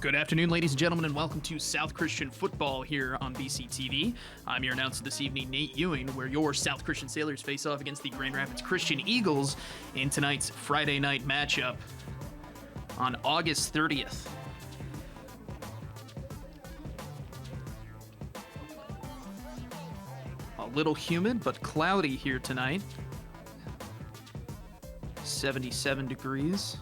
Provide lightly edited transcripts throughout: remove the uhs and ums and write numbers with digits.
Good afternoon, ladies and gentlemen, and welcome to South Christian Football here on BCTV. I'm your announcer this evening, Nate Ewing, where your South Christian Sailors face off against the Grand Rapids Christian Eagles in tonight's Friday night matchup on August 30th. A little humid, but cloudy here tonight. 77 degrees.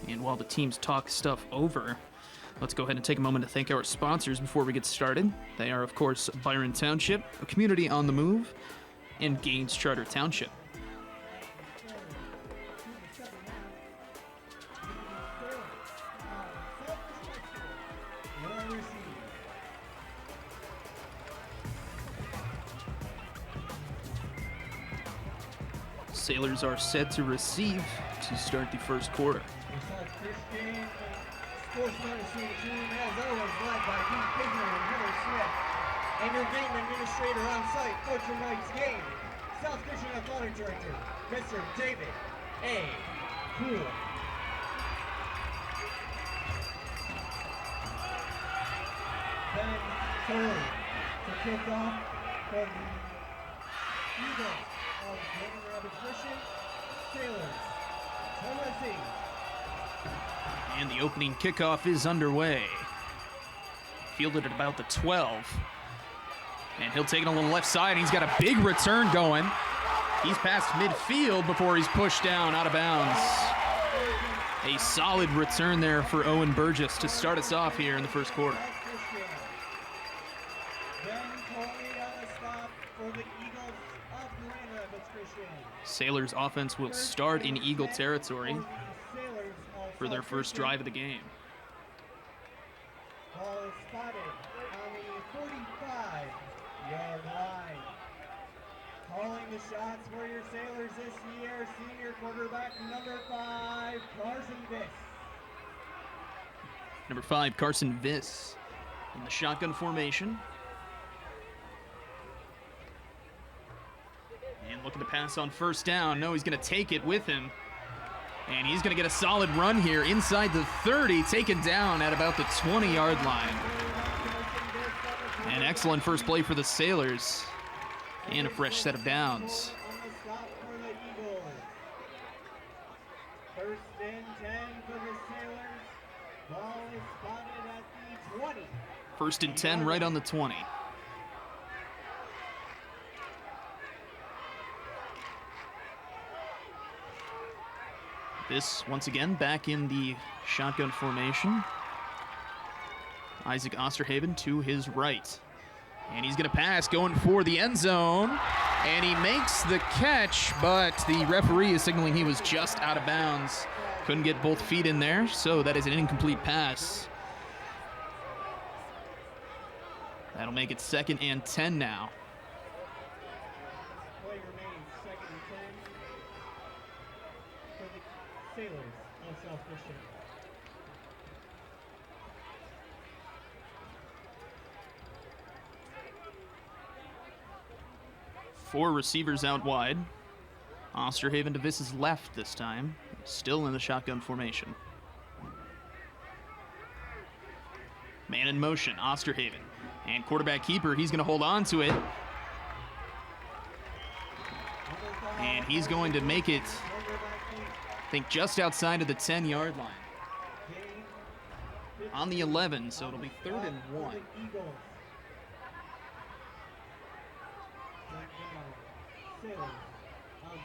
And while the teams talk stuff over, let's go ahead and take a moment to thank our sponsors before we get started. They are, of course, Byron Township, a community on the move, and Gaines Charter Township. Sailors are set to receive to start the first quarter. Christian sports medicine team, as always, led by Dean Pigner and Heather Smith. And your game administrator on site for tonight's game, South Christian Athletic Director, Mr. David A. Poole. Ben Turley to kick off for the Eagles of Grand Rapids Christian Sailors. Tennessee. And the opening kickoff is underway. Fielded at about the 12. And he'll take it on the left side. He's got a big return going. He's past midfield before he's pushed down out of bounds. A solid return there for Owen Burgess to start us off here in the first quarter. Sailors offense will start in Eagle territory for their first drive of the game. Ball is spotted on the 45-yard line. Calling the shots for your Sailors this year, senior quarterback number 5, Carson Viss. Number 5, Carson Viss in the shotgun formation. And looking to pass on first down. No, he's going to take it with him. And he's going to get a solid run here inside the 30, taken down at about the 20-yard line. An excellent first play for the Sailors. And a fresh set of downs. First and 10 for the Sailors. Ball is spotted at the 20. First and 10 right on the 20. This, once again, back in the shotgun formation. Isaac Osterhaven to his right. And he's going to pass, going for the end zone. And he makes the catch, but the referee is signaling he was just out of bounds. Couldn't get both feet in there, so that is an incomplete pass. That'll make it 2nd and 10 now. Play remains 2nd and 10 for the Sailors of South Christian. Four receivers out wide. Osterhaven to Viss's left this time. Still in the shotgun formation. Man in motion, Osterhaven. And quarterback keeper, he's going to hold on to it. And he's going to make it, I think, just outside of the 10-yard line. On the 11, so it'll be 3rd and 1. Sailors of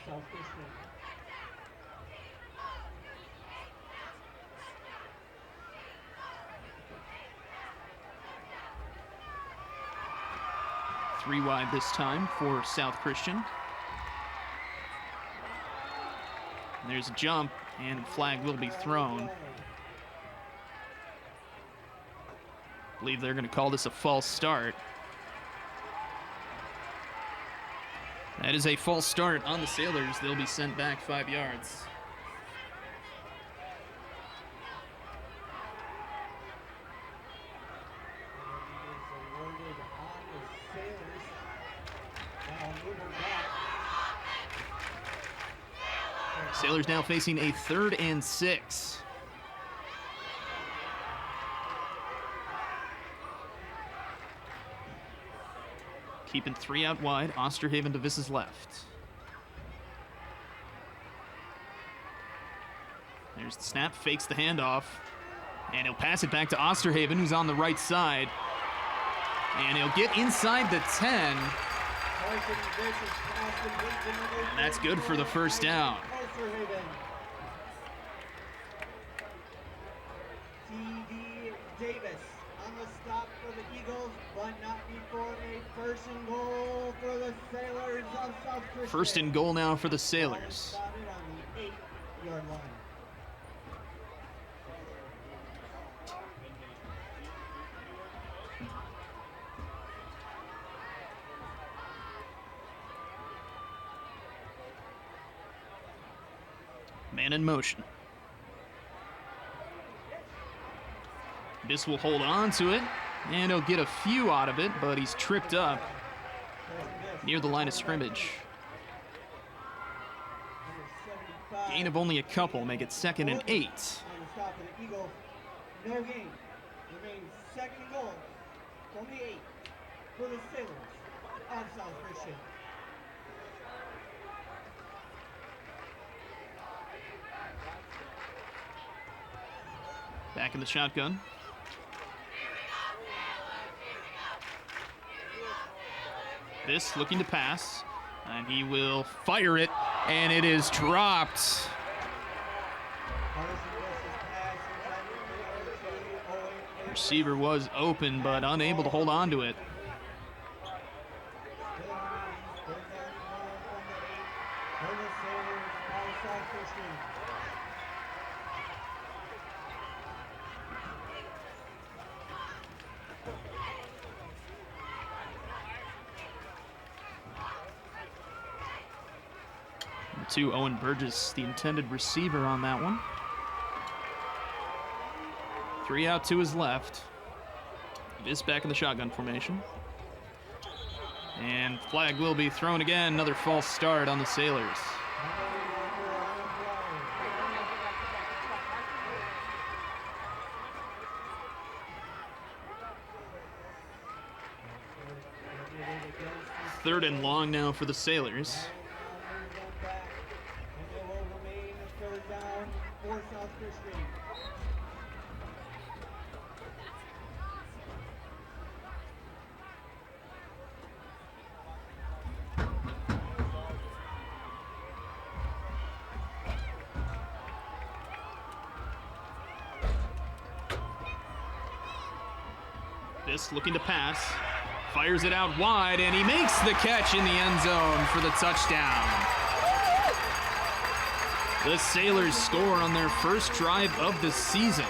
South Christian. Three wide this time for South Christian. And there's a jump, and flag will be thrown. I believe they're going to call this a false start. That is a false start on the Sailors. They'll be sent back 5 yards. Sailors now facing a 3rd and 6. Keeping 3 out wide. Osterhaven to Viss's left. There's the snap, fakes the handoff, and he'll pass it back to Osterhaven, who's on the right side. And he'll get inside the 10. And that's good for the first down. Davis on the stop for the Eagles, but not before a 1st and goal for the Sailors of South Christian. 1st and goal now for the Sailors. Spotted on the 8-yard line. Man in motion. This will hold on to it, and he'll get a few out of it, but he's tripped up near the line of scrimmage. Gain of only a couple, make it 2nd and 8. On the stop of the Eagles, no gain. Remains 2nd and goal from the 8 for the Sailors of South Christian. Back in the shotgun. This looking to pass, and he will fire it, and it is dropped. Receiver was open, but unable to hold on to it. To Owen Burgess, the intended receiver on that one. 3 out to his left. This back in the shotgun formation. And flag will be thrown again. Another false start on the Sailors. Third and long now for the Sailors. This looking to pass, fires it out wide, and he makes the catch in the end zone for the touchdown. The Sailors score on their first drive of the season.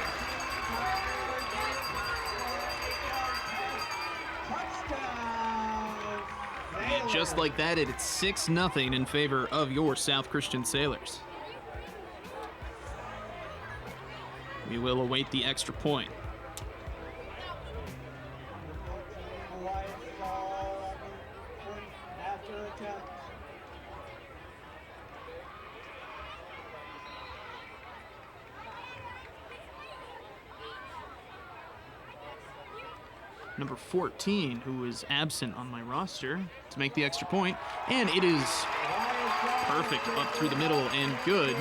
And just like that, it's 6-0 in favor of your South Christian Sailors. We will await the extra point. Number 14, who is absent on my roster, to make the extra point, and it is perfect up through the middle and good.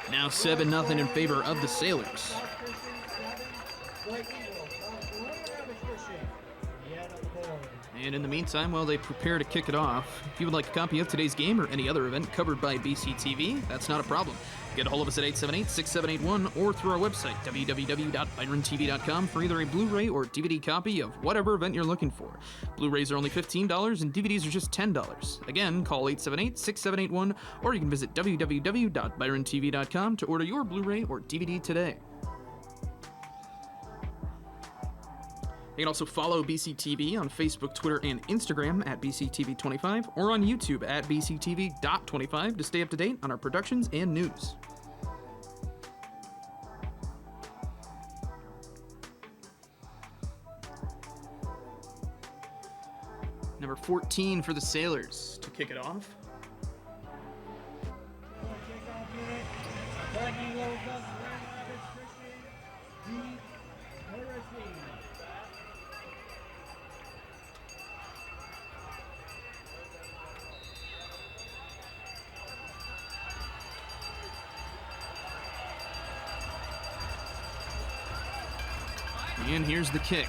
Now 7-0 in favor of the Sailors. And in the meantime, while they prepare to kick it off, if you would like a copy of today's game or any other event covered by BCTV, that's not a problem. Get a hold of us at 878-6781 or through our website, www.byrontv.com, for either a Blu-ray or DVD copy of whatever event you're looking for. Blu-rays are only $15 and DVDs are just $10. Again, call 878-6781 or you can visit www.byrontv.com to order your Blu-ray or DVD today. You can also follow BCTV on Facebook, Twitter, and Instagram at BCTV25 or on YouTube at BCTV.25 to stay up to date on our productions and news. Number 14 for the Sailors to kick it off. And here's the kick.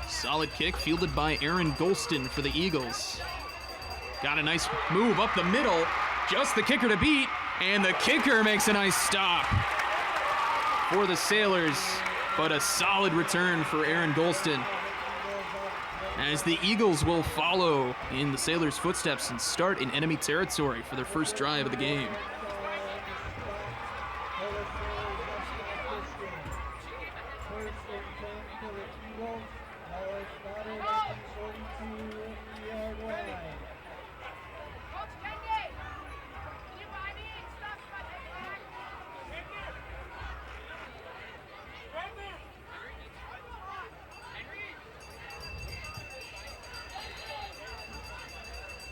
Solid kick fielded by Aaron Golston for the Eagles. Got a nice move up the middle. Just the kicker to beat. And the kicker makes a nice stop for the Sailors. But a solid return for Aaron Golston, as the Eagles will follow in the Sailors' footsteps and start in enemy territory for their first drive of the game.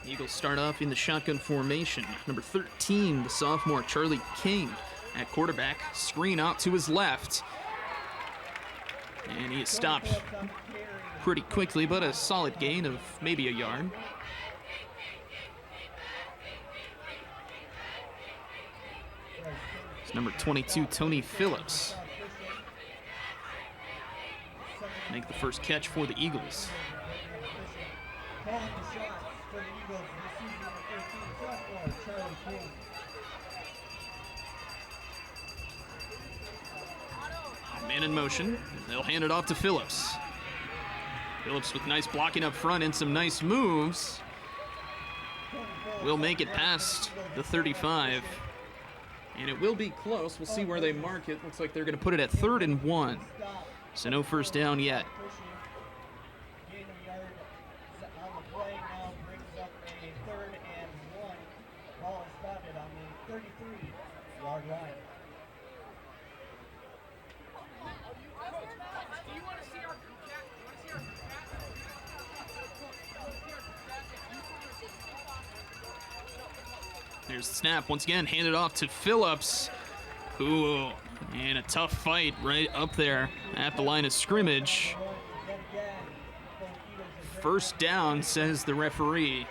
Eagles start off in the shotgun formation. Number 13, the sophomore Charlie King at quarterback. Screen out to his left. And he is stopped pretty quickly, but a solid gain of maybe a yard. It's number 22, Tony Phillips. Make the first catch for the Eagles. Man in motion. They'll hand it off to Phillips. Phillips with nice blocking up front and some nice moves. Will make it past the 35. And it will be close. We'll see where they mark it. Looks like they're going to put it at 3rd and 1. So no first down yet. There's the snap. Once again, handed off to Phillips, who, and a tough fight right up there at the line of scrimmage. First down, says the referee.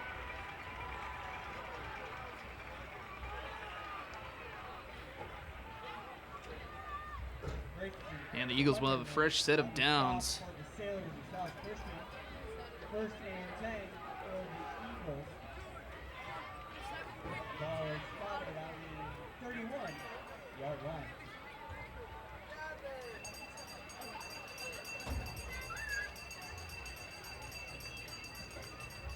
And the Eagles will have a fresh set of downs. First and 10 for the Eagles. Ball is spotted on the 31-yard line.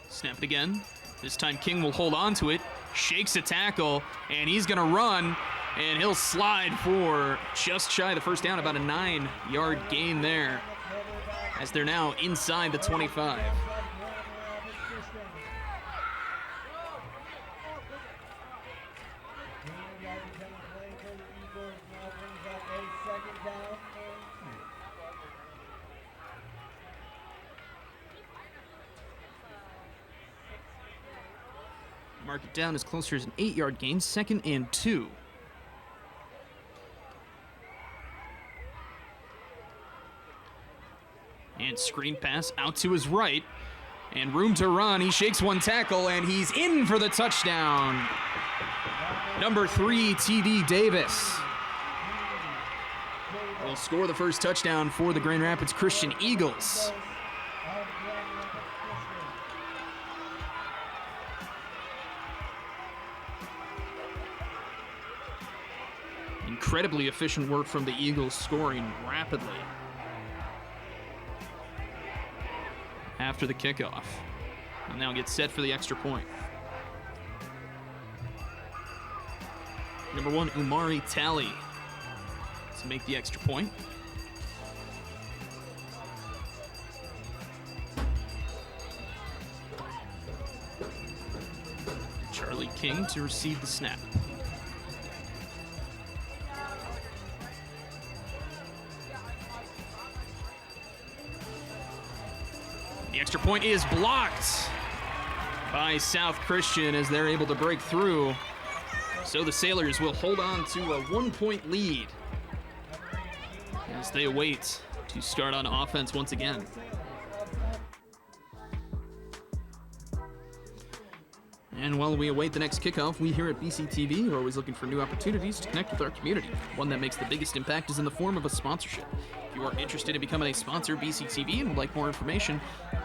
Snap it again. This time King will hold on to it, shakes a tackle, and he's going to run, and he'll slide for just shy of the first down, about a 9-yard gain there, as they're now inside the 25. Mark it down as closer as an 8-yard gain, 2nd and 2. And screen pass out to his right. And room to run. He shakes one tackle, and he's in for the touchdown. Number 3, T.D. Davis will score the first touchdown for the Grand Rapids Christian Eagles. Incredibly efficient work from the Eagles, scoring rapidly after the kickoff. And now get set for the extra point. Number 1, Umari Talley to make the extra point. King to receive the snap. The extra point is blocked by South Christian as they're able to break through. So the Sailors will hold on to a 1-point lead as they await to start on offense once again. And while we await the next kickoff, we here at BCTV are always looking for new opportunities to connect with our community. One that makes the biggest impact is in the form of a sponsorship. If you are interested in becoming a sponsor of BCTV and would like more information,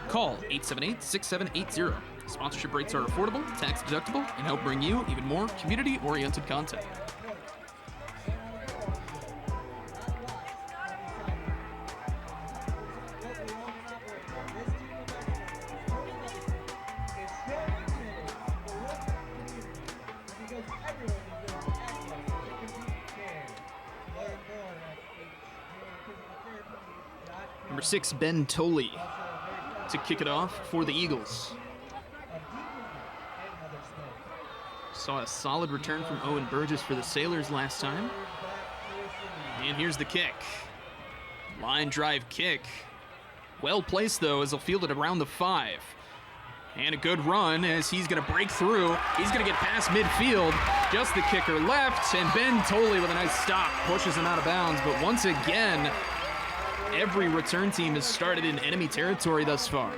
call 878-6780. Sponsorship rates are affordable, tax deductible, and help bring you even more community-oriented content. Number 6, Ben Tolley to kick it off for the Eagles. Saw a solid return from Owen Burgess for the Sailors last time. And here's the kick. Line drive kick. Well placed though, as he'll field it around the 5. And a good run as he's gonna break through. He's gonna get past midfield. Just the kicker left, and Ben Tolley with a nice stop pushes him out of bounds. But once again, every return team has started in enemy territory thus far.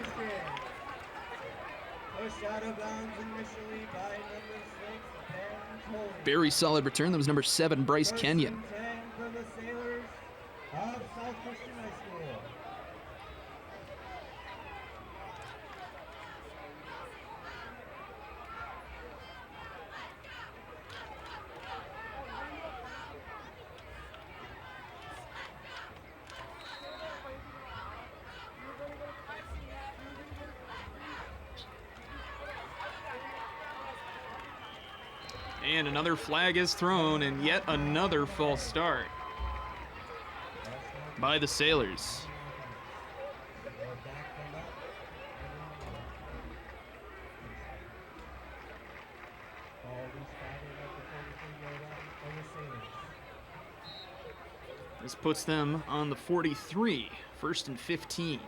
Very solid return. That was number 7, Bryce Kenyon. And another flag is thrown, and yet another false start by the Sailors. This puts them on the 43, 1st and 15.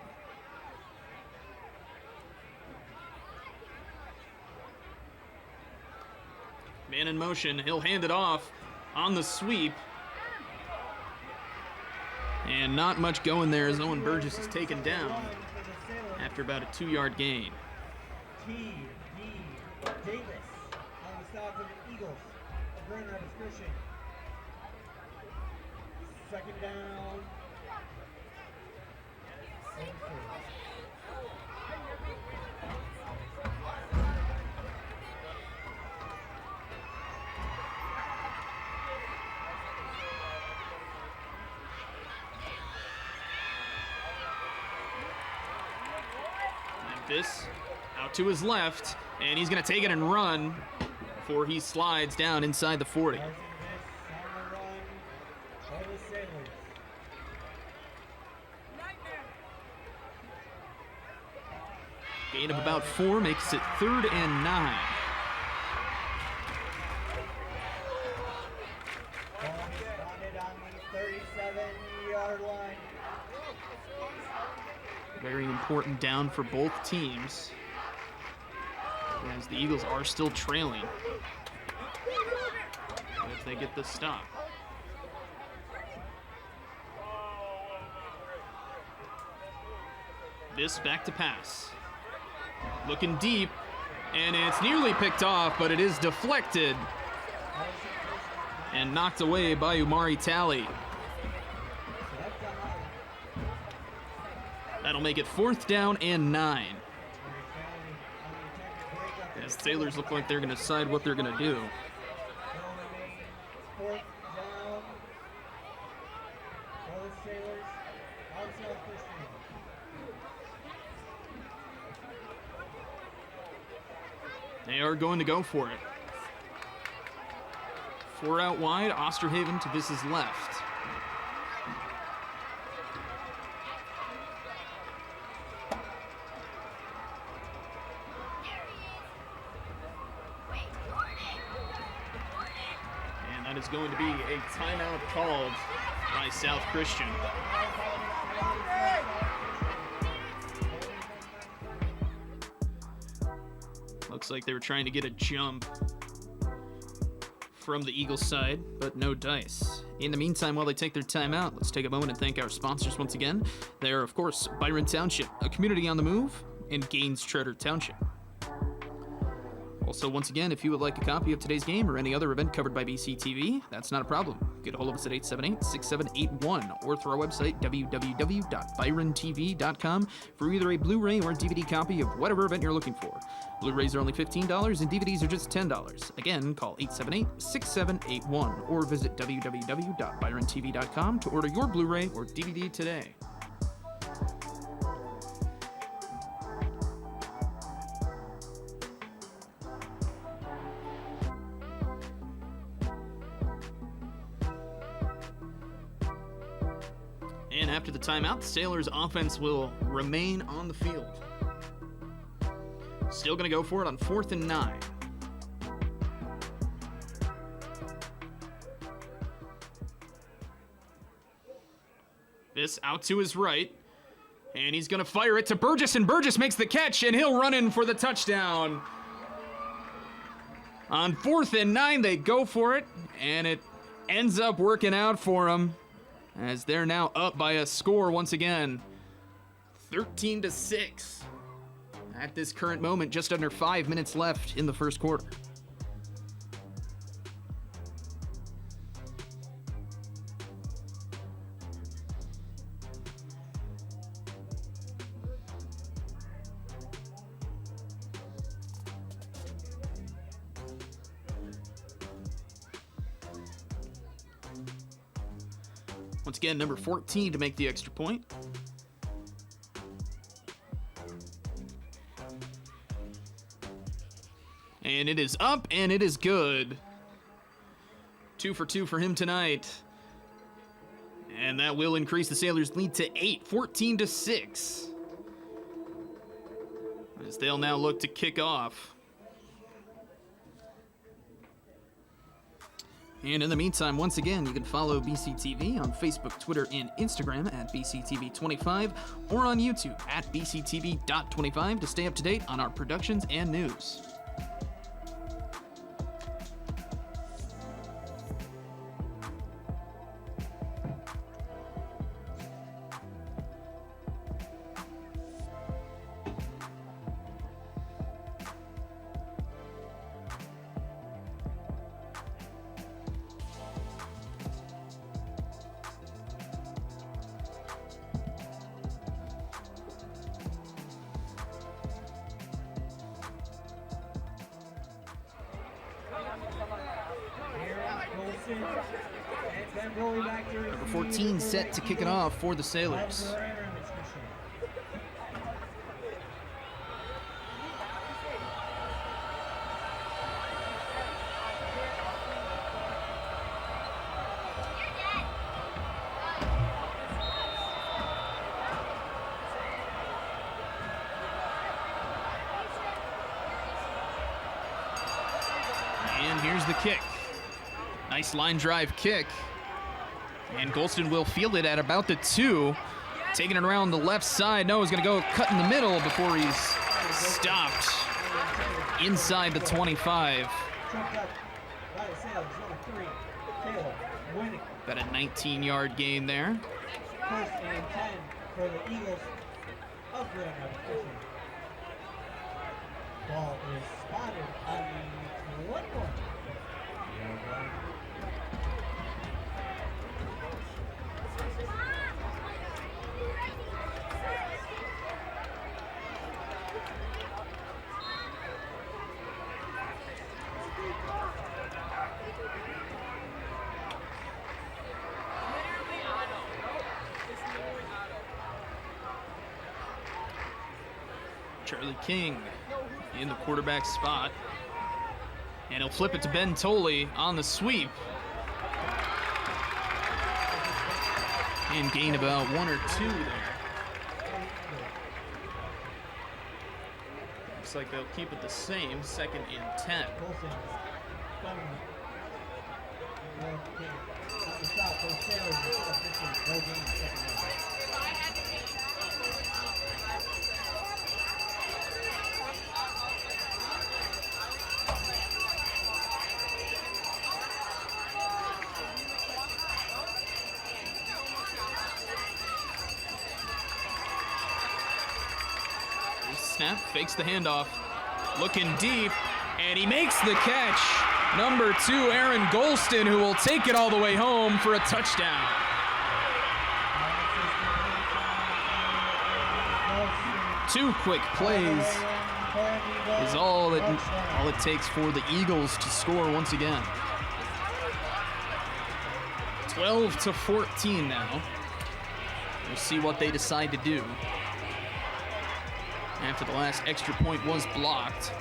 Man in motion, he'll hand it off on the sweep. And not much going there as Owen Burgess is taken down after about a 2-yard gain. T.D. Davis on the stop for the Eagles. A burner of discretion. 2nd down. This out to his left, and he's going to take it and run before he slides down inside the 40. Gain of about 4 makes it 3rd and 9. Very important down for both teams, as the Eagles are still trailing if they get this stop. This back to pass. Looking deep, and it's nearly picked off, but it is deflected and knocked away by Umari Talley. That'll make it 4th down and 9. As Sailors look like they're going to decide what they're going to do. They are going to go for it. 4 out wide, Osterhaven to Viss's left. is going to be a timeout called by South Christian. Looks like they were trying to get a jump from the Eagles side, but no dice. In the meantime, while they take their timeout, let's take a moment and thank our sponsors once again. They're, of course, Byron Township, a community on the move, and Gaines Treader Township. Also, once again, if you would like a copy of today's game or any other event covered by BCTV, that's not a problem. Get a hold of us at 878-6781 or through our website, www.byrontv.com, for either a Blu-ray or DVD copy of whatever event you're looking for. Blu-rays are only $15 and DVDs are just $10. Again, call 878-6781 or visit www.byrontv.com to order your Blu-ray or DVD today. And after the timeout, the Sailors' offense will remain on the field. Still going to go for it on 4th and 9. This out to his right. And he's going to fire it to Burgess, and Burgess makes the catch, and he'll run in for the touchdown. On 4th and 9, they go for it, and it ends up working out for him, as they're now up by a score once again, 13-6. At this current moment, just under 5 minutes left in the first quarter. Once again, number 14 to make the extra point. And it is up, and it is good. 2 for 2 for him tonight. And that will increase the Sailors' lead to 8, 14-6. As they'll now look to kick off. And in the meantime, once again, you can follow BCTV on Facebook, Twitter, and Instagram at BCTV25, or on YouTube at BCTV.25 to stay up to date on our productions and news. Number 14 set to kick it off for the Sailors. And here's the kick. Nice line drive kick. And Golston will field it at about the 2. Taking it around the left side. No, he's going to go cut in the middle before he's stopped inside the 25. Got a 19-yard gain there. First and 10 for the Eagles of Grand Rapids. Ball is spotted on the 21. Charlie King in the quarterback spot. And he'll flip it to Ben Tolley on the sweep. And gain about 1 or 2 there. Looks like they'll keep it the same, 2nd and 10. Stop for Sailors. No game. Second round. Snap, fakes the handoff, looking deep, and he makes the catch. Number 2, Aaron Golston, who will take it all the way home for a touchdown. 2 quick plays is all it takes for the Eagles to score once again. 12-14 now. We'll see what they decide to do. After the last extra point was blocked.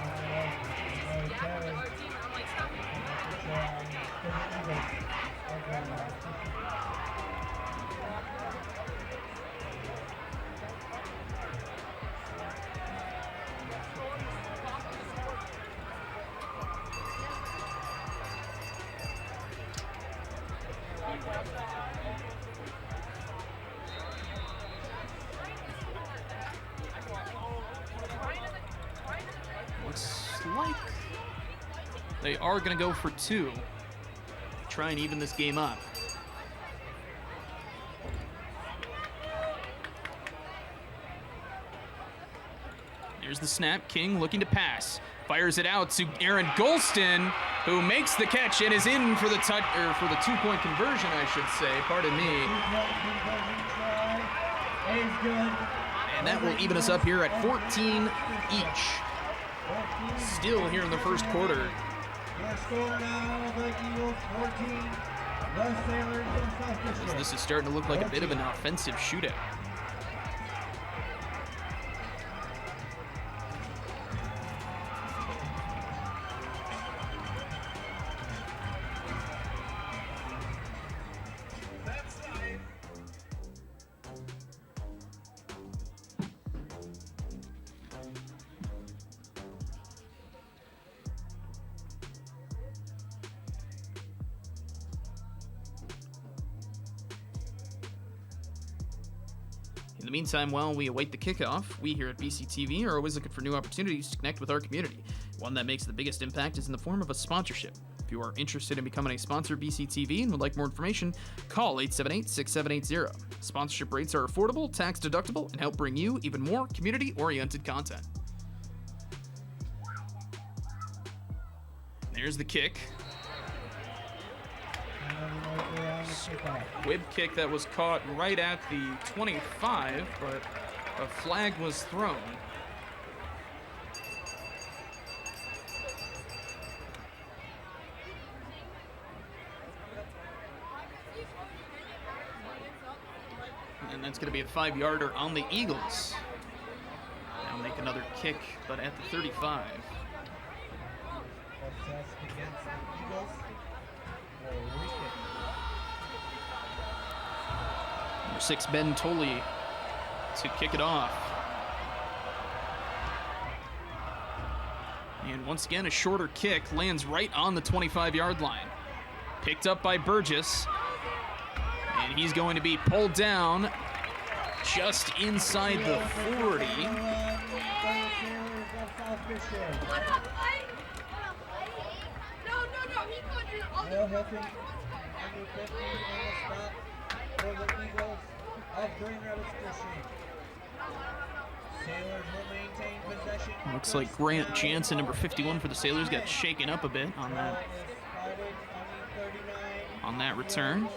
Looks like they are going to go for 2. Try and even this game up. Here's the snap. King looking to pass. Fires it out to Aaron Golston, who makes the catch and is in for the for the 2-point conversion, I should say. Pardon me. And that will even us up here at 14 each. Still here in the first quarter. This is starting to look like a bit of an offensive shootout. In the meantime, while we await the kickoff, we here at BCTV are always looking for new opportunities to connect with our community. One that makes the biggest impact is in the form of a sponsorship. If you are interested in becoming a sponsor of BCTV and would like more information, call 878-6780. Sponsorship rates are affordable, tax deductible, and help bring you even more community-oriented content. There's the kick. Squib kick that was caught right at the 25, but a flag was thrown. And that's going to be a 5-yarder on the Eagles. Now make another kick, but at the 35. Number 6, Ben Tolley to kick it off. And once again, a shorter kick lands right on the 25-yard line. Picked up by Burgess. And he's going to be pulled down just inside the 40. Looks like Grant Jansen, number 51 for the Sailors, got shaken up a bit on that return.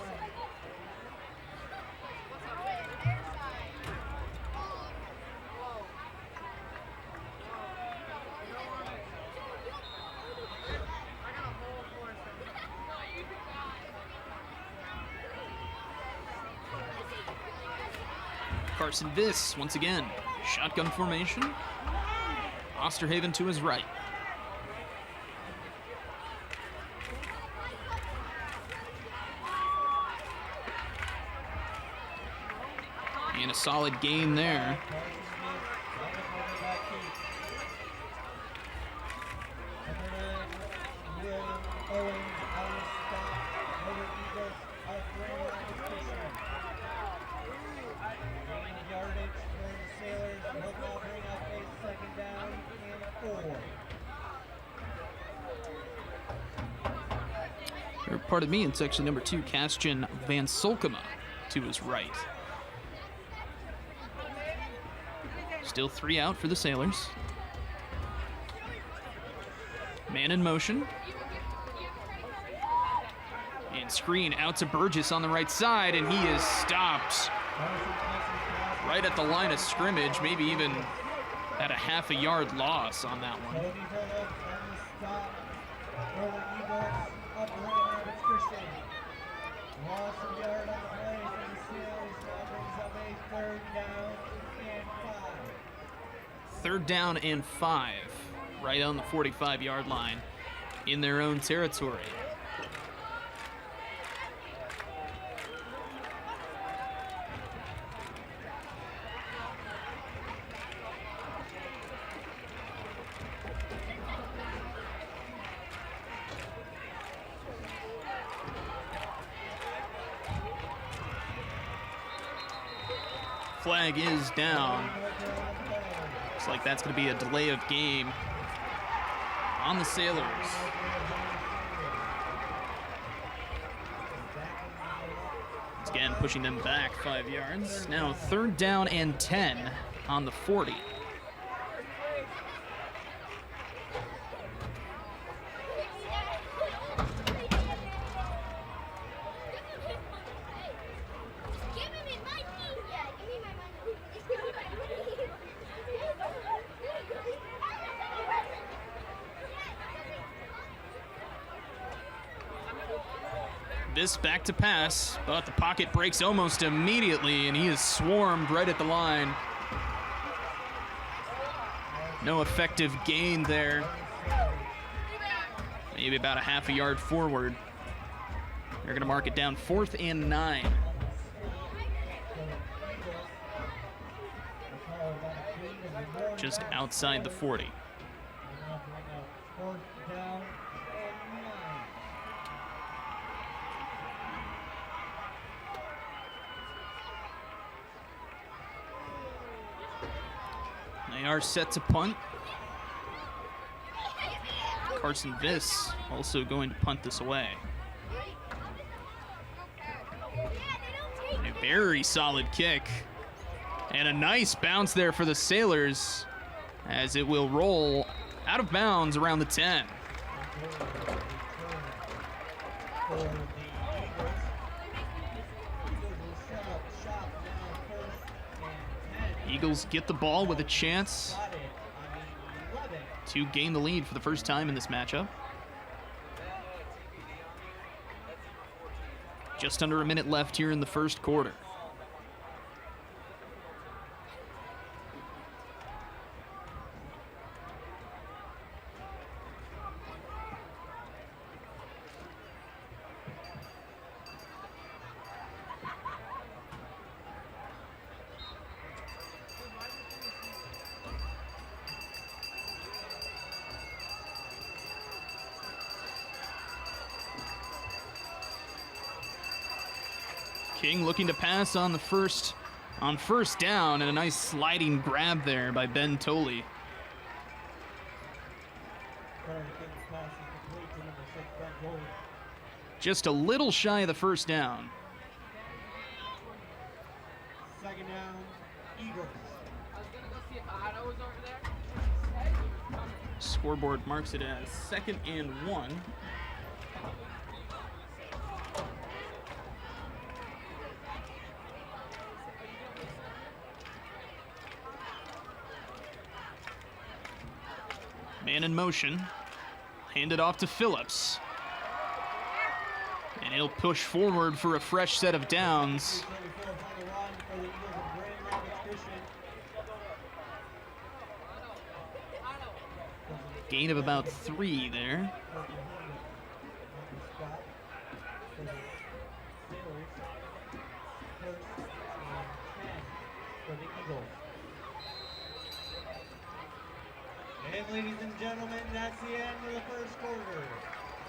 Carson Viss, once again, shotgun formation. Osterhaven to his right. And a solid gain there. pardon me, it's actually number 2, Castian Van Solkema to his right. Still 3 out for the Sailors. Man in motion. And screen out to Burgess on the right side, and he is stopped right at the line of scrimmage, maybe even at a half a yard loss on that one. Third down and 5, right on the 45-yard line in their own territory. Flag is down. Looks like that's going to be a delay of game on the Sailors. Once again, pushing them back 5 yards. Now third down and 10 on the 40. This back to pass, but the pocket breaks almost immediately, and he is swarmed right at the line. No effective gain there. Maybe about a half a yard forward. They're going to mark it down 4th and 9. Just outside the 40. They are set to punt. Carson Viss also going to punt this away. A very solid kick. And a nice bounce there for the Sailors as it will roll out of bounds around the 10. Eagles get the ball with a chance to gain the lead for the first time in this matchup. Just under a minute left here in the first quarter. King looking to pass on first down, and a nice sliding grab there by Ben Tolley. Just a little shy of the first down. Second down, Eagles. Scoreboard marks it as 2nd and 1. Man in motion, hand it off to Phillips. And he'll push forward for a fresh set of downs. Gain of about 3 there. And ladies and gentlemen, that's the end of the first quarter.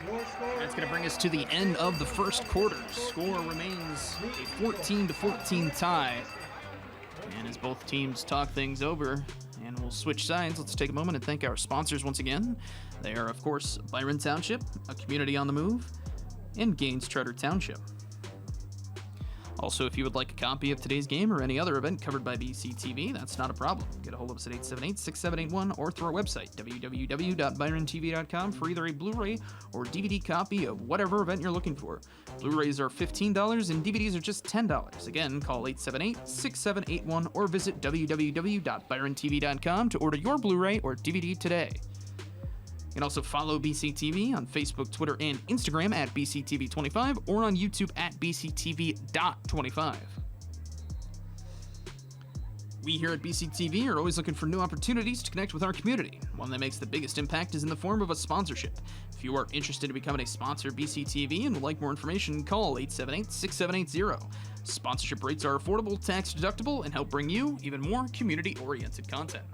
Your score That's going to bring us to the end of the first quarter. Score remains a 14-14 tie. And as both teams talk things over and we'll switch sides, let's take a moment and thank our sponsors once again. They are, of course, Byron Township, a community on the move, and Gaines Charter Township. Also, if you would like a copy of today's game or any other event covered by BCTV, that's not a problem. Get a hold of us at 878-6781 or through our website, www.byrontv.com, for either a Blu-ray or DVD copy of whatever event you're looking for. Blu-rays are $15 and DVDs are just $10. Again, call 878-6781 or visit www.byrontv.com to order your Blu-ray or DVD today. You can also follow BCTV on Facebook, Twitter, and Instagram at BCTV25 or on YouTube at BCTV.25. We here at BCTV are always looking for new opportunities to connect with our community. One that makes the biggest impact is in the form of a sponsorship. If you are interested in becoming a sponsor of BCTV and would like more information, call 878-6780. Sponsorship rates are affordable, tax deductible, and help bring you even more community-oriented content.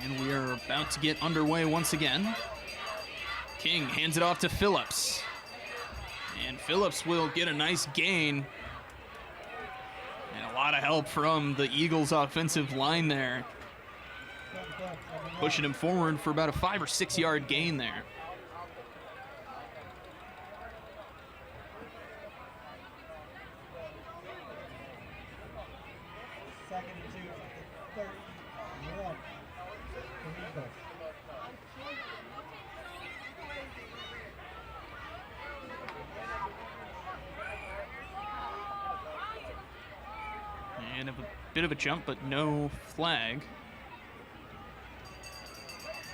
And we are about to get underway once again. King hands it off to Phillips. And Phillips will get a nice gain. And a lot of help from the Eagles' offensive line there. Pushing him forward for about a 5 or 6 yard gain there. Second and 2 at the 31. Eagles. And a bit of a jump, but no flag.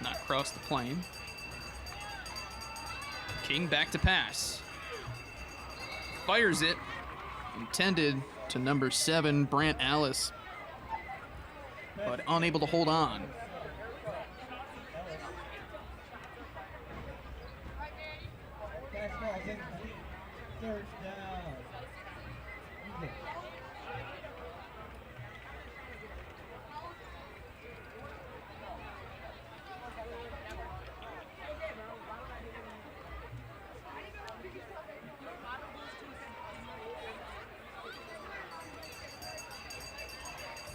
Not cross the plane. King back to pass. Fires it. Intended to number 7, Brant Alice. But unable to hold on. Pass ball is incomplete. Third down. Eagles.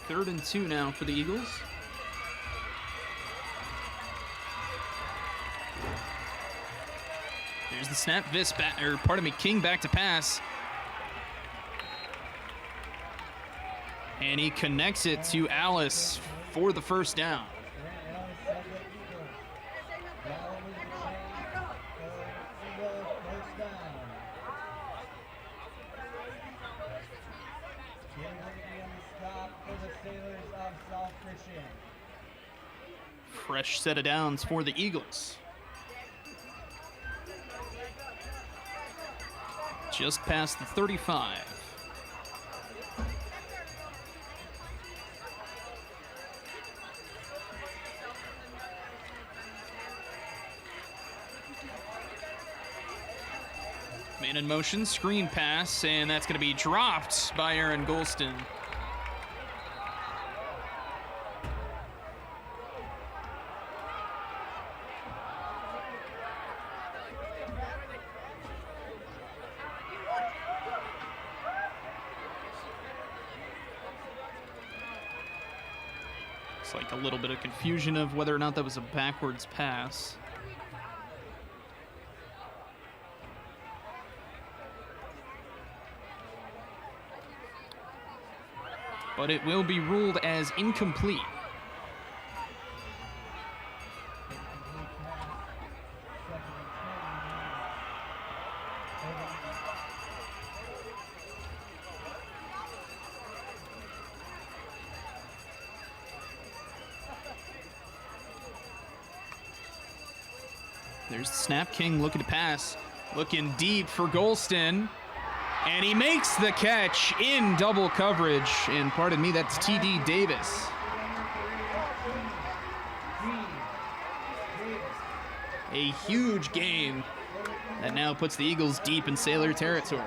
Third and 2 now for the Eagles. There's the snap. King back to pass. And he connects it to Alice for the first down. Fresh set of downs for the Eagles. Just past the 35. Man in motion, screen pass, and that's going to be dropped by Aaron Golston. It's like a little bit of confusion of whether or not that was a backwards pass. But it will be ruled as incomplete. There's the snap. King looking to pass. Looking deep for Golston. And he makes the catch in double coverage. And pardon me, that's T.D. Davis. A huge game that now puts the Eagles deep in Sailor territory.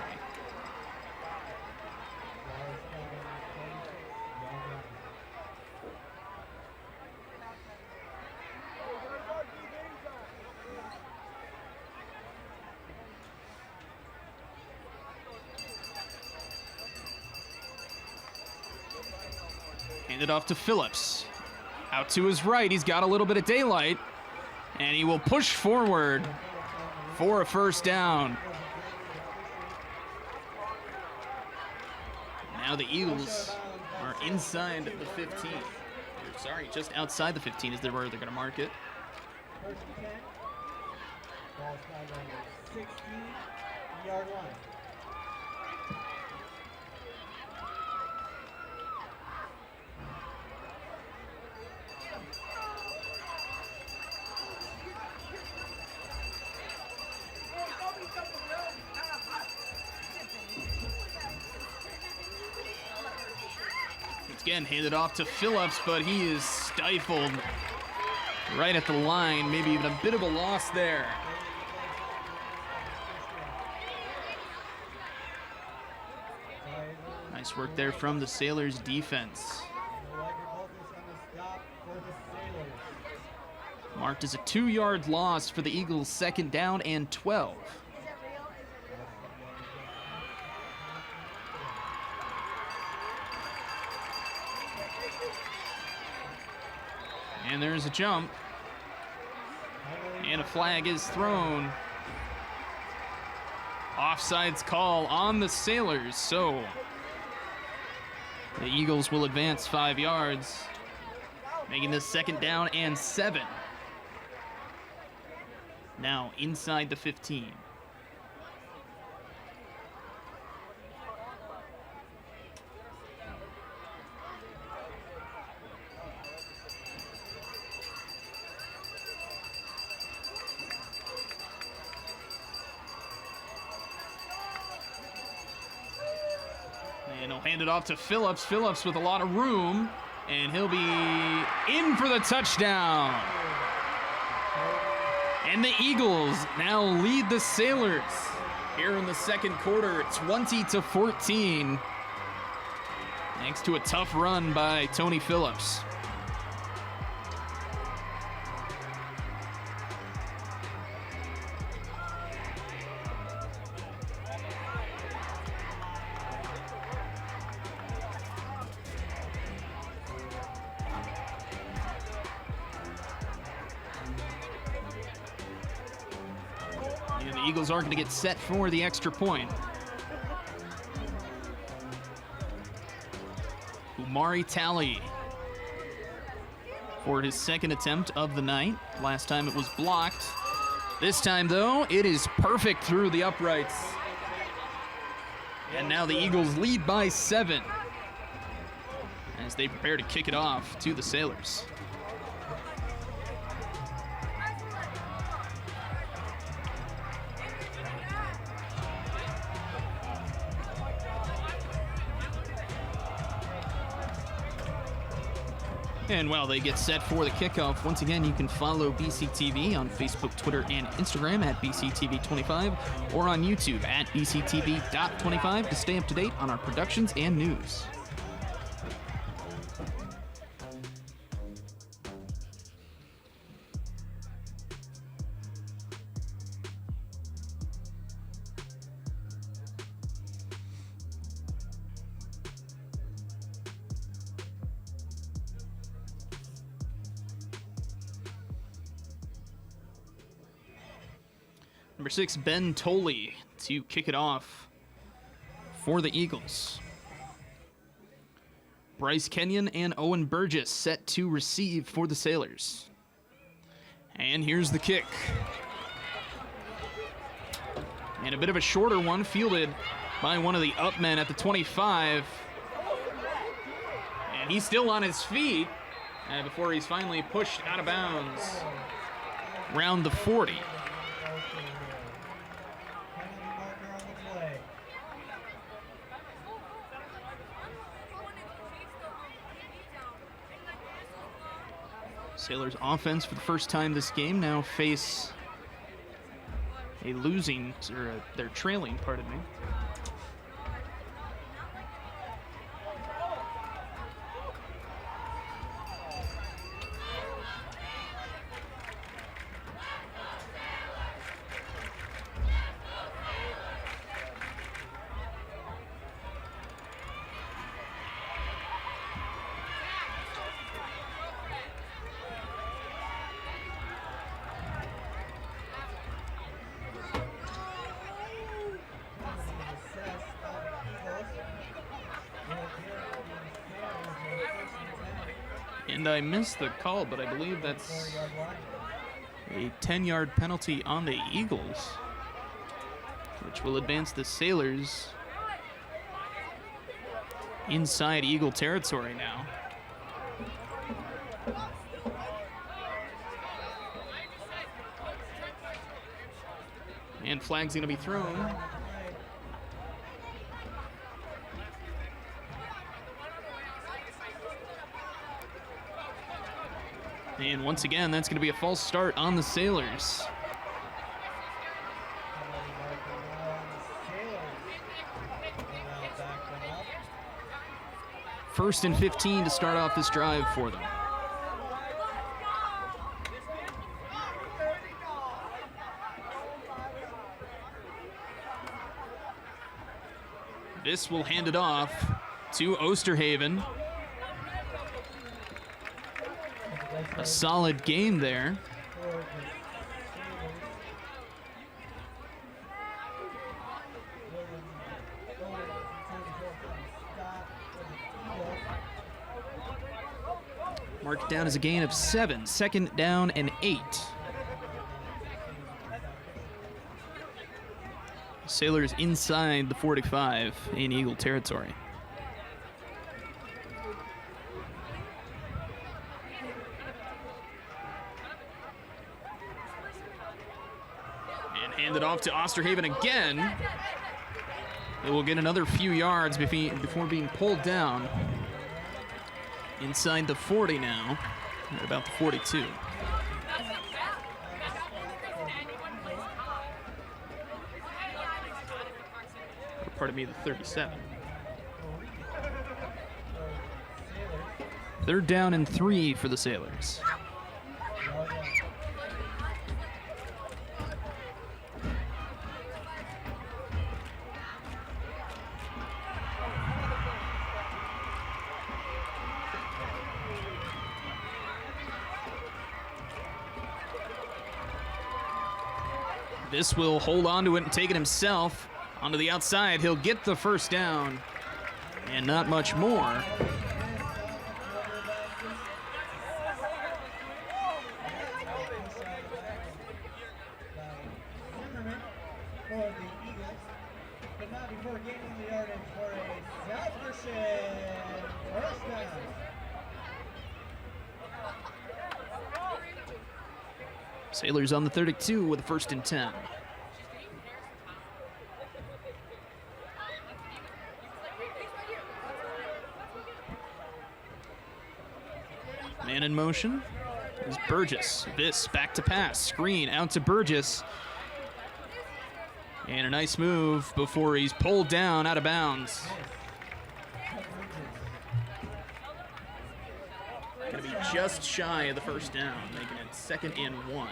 Handed off to Phillips. Out to his right, he's got a little bit of daylight. And he will push forward for a first down. Now the Eagles are inside the 15. Or, sorry, just outside the 15 is where they're going to mark it. First and 10. Ball's now on the 16-yard line. Again, handed off to Phillips, but he is stifled right at the line. Maybe even a bit of a loss there. Nice work there from the Sailors defense. Marked as a 2-yard loss for the Eagles, second down and 12. And there's a jump. And a flag is thrown. Offsides call on the Sailors, so the Eagles will advance 5 yards, making this second down and 7. Now inside the 15. And he'll hand it off to Phillips. Phillips with a lot of room, and he'll be in for the touchdown. And the Eagles now lead the Sailors here in the second quarter, 20-14, thanks to a tough run by Tony Phillips. The Eagles are going to get set for the extra point. Umari Talley for his second attempt of the night. Last time it was blocked. This time, though, it is perfect through the uprights. And now the Eagles lead by 7 as they prepare to kick it off to the Sailors. And while they get set for the kickoff, once again, you can follow BCTV on Facebook, Twitter, and Instagram at BCTV25 or on YouTube at BCTV.25 to stay up to date on our productions and news. Number 6, Ben Tolley to kick it off for the Eagles. Bryce Kenyon and Owen Burgess set to receive for the Sailors. And here's the kick. And a bit of a shorter one fielded by one of the up men at the 25. And he's still on his feet before he's finally pushed out of bounds around the 40. Sailors offense for the first time this game now face a losing, or they're trailing, pardon me. And I missed the call, but I believe that's a 10-yard penalty on the Eagles, which will advance the Sailors inside Eagle territory now. And flag's going to be thrown. And once again, that's going to be a false start on the Sailors. First and 15 to start off this drive for them. This will hand it off to Osterhaven. A solid game there. Marked down as a gain of 7. Second down and 8. Sailors inside the 45 in Eagle territory. And handed off to Osterhaven again. It will get another few yards before being pulled down. Inside the 40 now, at about the 42. Or pardon me, the 37. Third down and 3 for the Sailors. This will hold on to it and take it himself. Onto the outside, he'll get the first down. And not much more. Sailors on the 32 with a 1st and 10. Man in motion is Burgess. This back to pass. Screen out to Burgess. And a nice move before he's pulled down out of bounds. Gonna be just shy of the first down, making it 2nd and 1.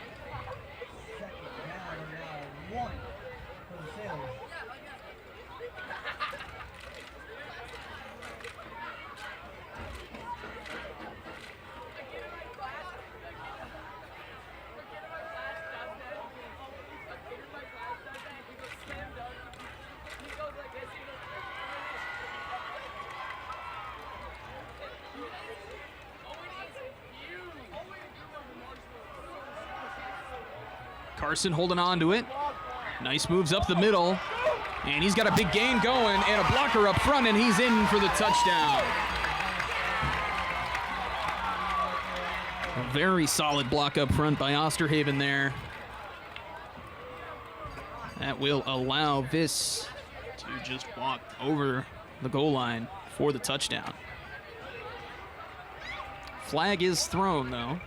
Carson holding on to it. Nice moves up the middle. And he's got a big gain going and a blocker up front, and he's in for the touchdown. A very solid block up front by Osterhaven there. That will allow Viss to just walk over the goal line for the touchdown. Flag is thrown, though.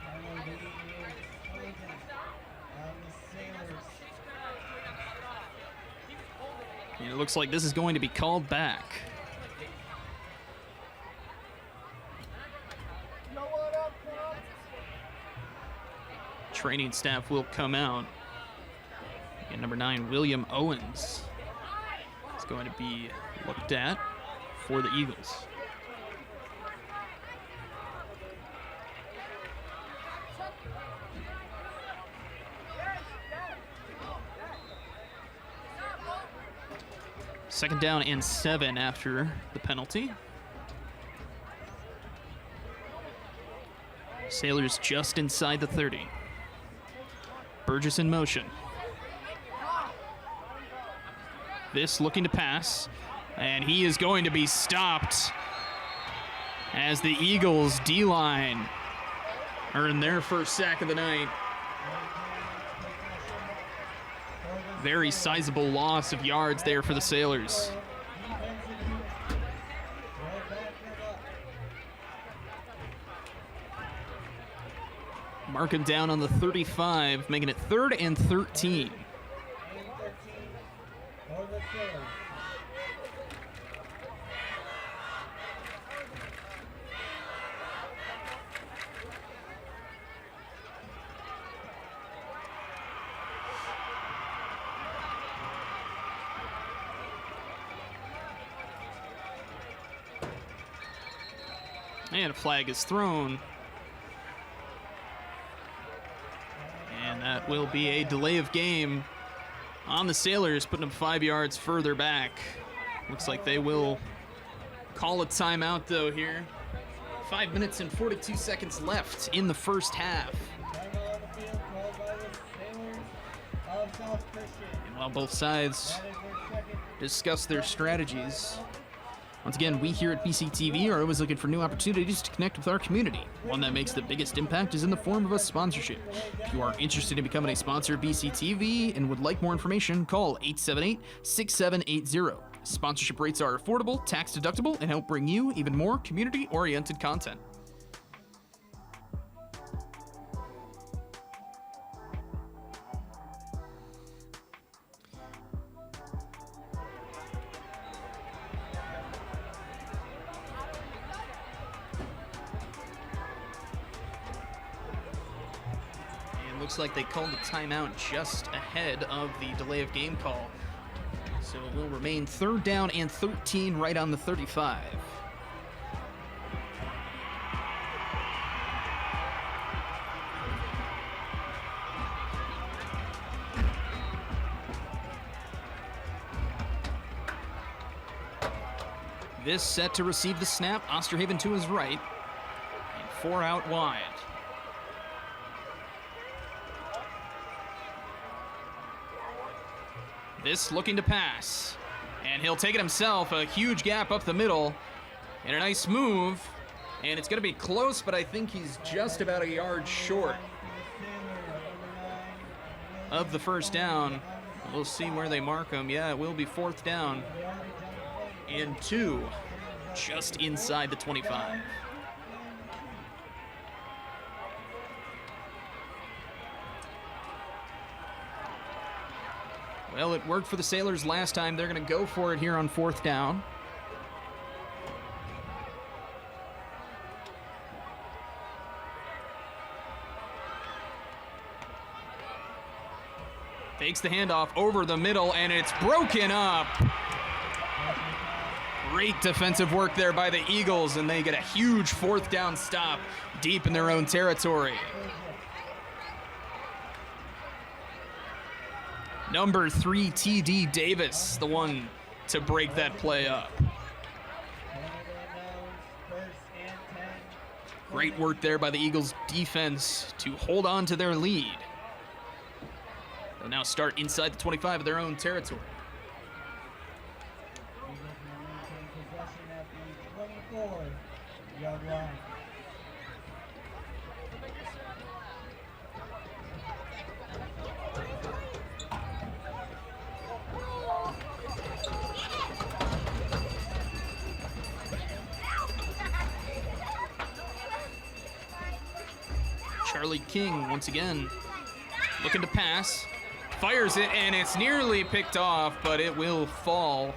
And it looks like this is going to be called back. Training staff will come out. And number 9, William Owens, is going to be looked at for the Eagles. Second down and 7 after the penalty. Sailors just inside the 30. Burgess in motion. This looking to pass, and he is going to be stopped as the Eagles D-line earn their first sack of the night. Very sizable loss of yards there for the Sailors. Mark him down on the 35, making it 3rd and 13. And a flag is thrown. And that will be a delay of game on the Sailors, putting them 5 yards further back. Looks like they will call a timeout, though, here. 5 minutes and 42 seconds left in the first half. And while both sides discuss their strategies, once again, we here at BCTV are always looking for new opportunities to connect with our community. One that makes the biggest impact is in the form of a sponsorship. If you are interested in becoming a sponsor of BCTV and would like more information, call 878-6780. Sponsorship rates are affordable, tax deductible, and help bring you even more community-oriented content. Looks like they called the timeout just ahead of the delay of game call. So it will remain 3rd down and 13 right on the 35. This set to receive the snap. Osterhaven to his right. And 4 out wide. This looking to pass, and he'll take it himself. A huge gap up the middle, and a nice move, and it's going to be close, but I think he's just about a yard short of the first down. We'll see where they mark him. Yeah, it will be 4th down and 2, just inside the 25. Well, it worked for the Sailors last time. They're going to go for it here on 4th down. Takes the handoff over the middle, and it's broken up. Great defensive work there by the Eagles, and they get a huge 4th down stop deep in their own territory. Number 3, T.D. Davis, the one to break that play up. Great work there by the Eagles' defense to hold on to their lead. They'll now start inside the 25 of their own territory. Possession at the 24-yard line. Charlie King, once again, looking to pass. fires it, and it's nearly picked off, but it will fall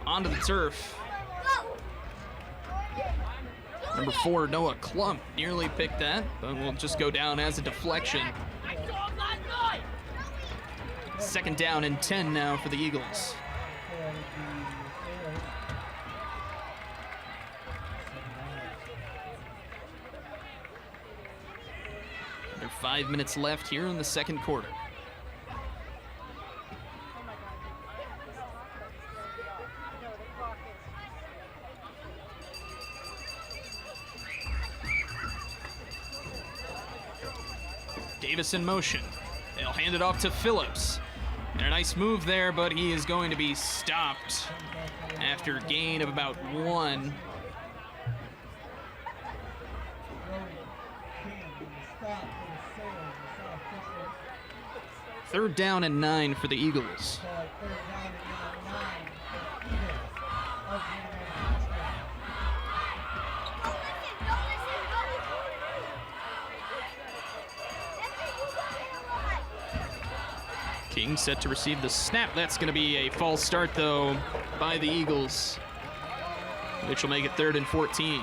onto the turf. Number 4, Noah Klump, nearly picked that, but will just go down as a deflection. 2nd down and 10 now for the Eagles. Under 5 minutes left here in the 2nd quarter. Davis in motion. They'll hand it off to Phillips. And a nice move there, but he is going to be stopped after a gain of about 1. Third down and 9 for the Eagles. King set to receive the snap. That's going to be a false start, though, by the Eagles, which will make it 3rd and 14.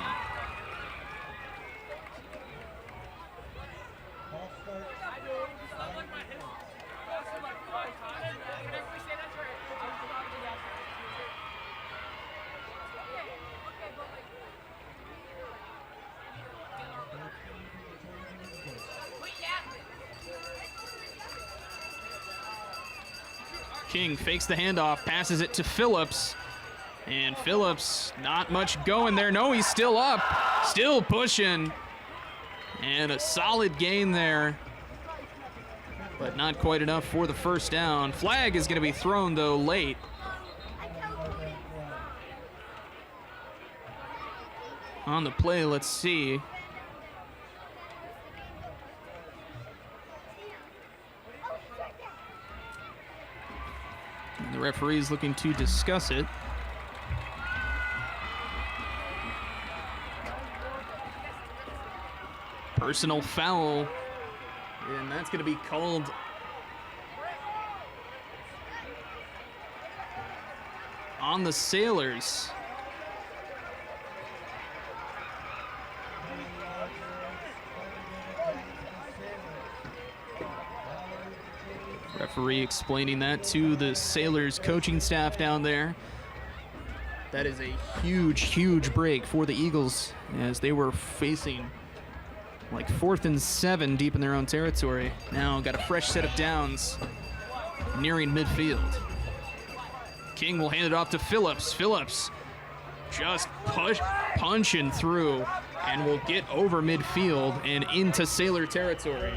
King fakes the handoff, passes it to Phillips, and Phillips not much going there. No, he's still up, still pushing, and a solid gain there, but not quite enough for the 1st down. Flag is going to be thrown, though, late. On the play, let's see. The referee is looking to discuss it. Personal foul, and that's going to be called on the Sailors. Referee explaining that to the Sailors coaching staff down there. That is a huge, huge break for the Eagles as they were facing like 4th and 7 deep in their own territory. Now got a fresh set of downs nearing midfield. King will hand it off to Phillips. Phillips just punching through and will get over midfield and into Sailor territory.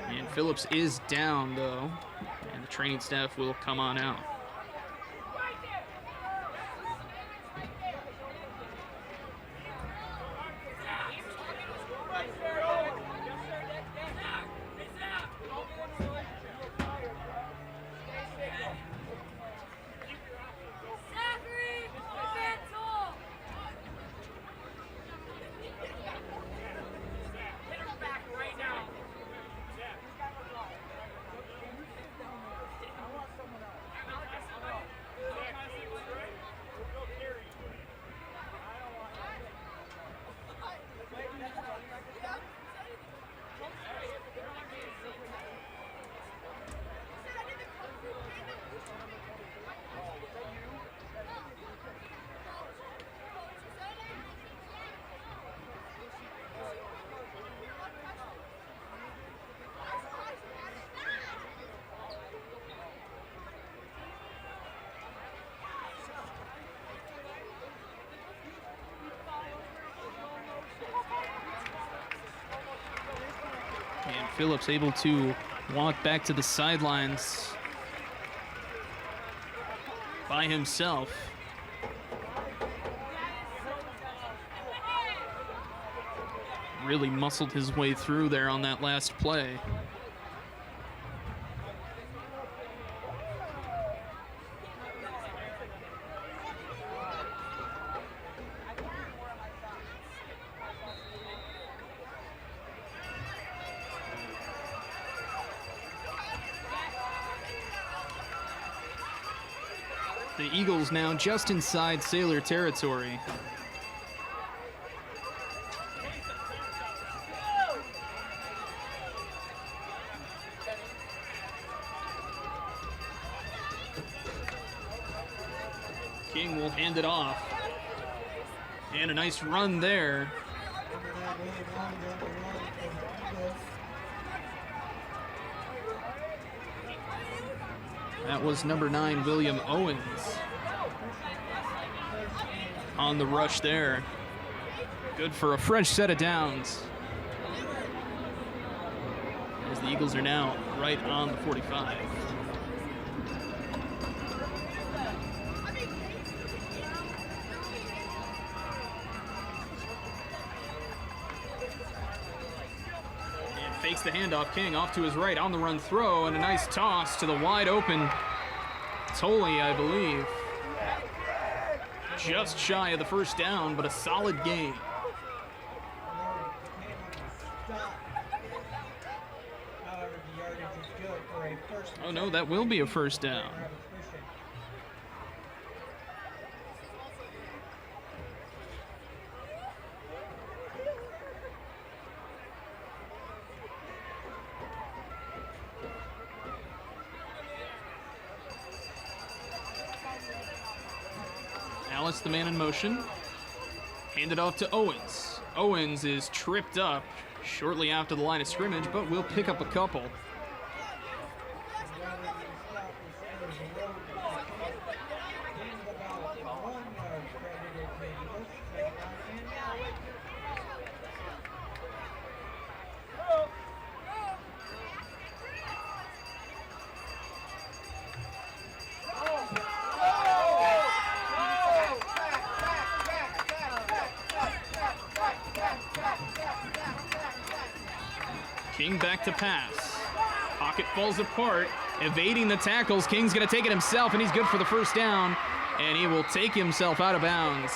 And Phillips is down, though, and the training staff will come on out. And Phillips able to walk back to the sidelines by himself. Really muscled his way through there on that last play. The Eagles now just inside Sailor territory. King will hand it off. And a nice run there. That was number 9, William Owens, on the rush there. Good for a fresh set of downs. As the Eagles are now right on the 45. Fakes the handoff. King off to his right on the run throw, and a nice toss to the wide open Tolley, I believe. Just shy of the first down, but a solid gain. Oh no, that will be a first down. Alice, the man in motion, handed off to Owens. Owens is tripped up shortly after the line of scrimmage, but will pick up a couple. King back to pass. Pocket falls apart, evading the tackles. King's going to take it himself, and he's good for the first down. And he will take himself out of bounds.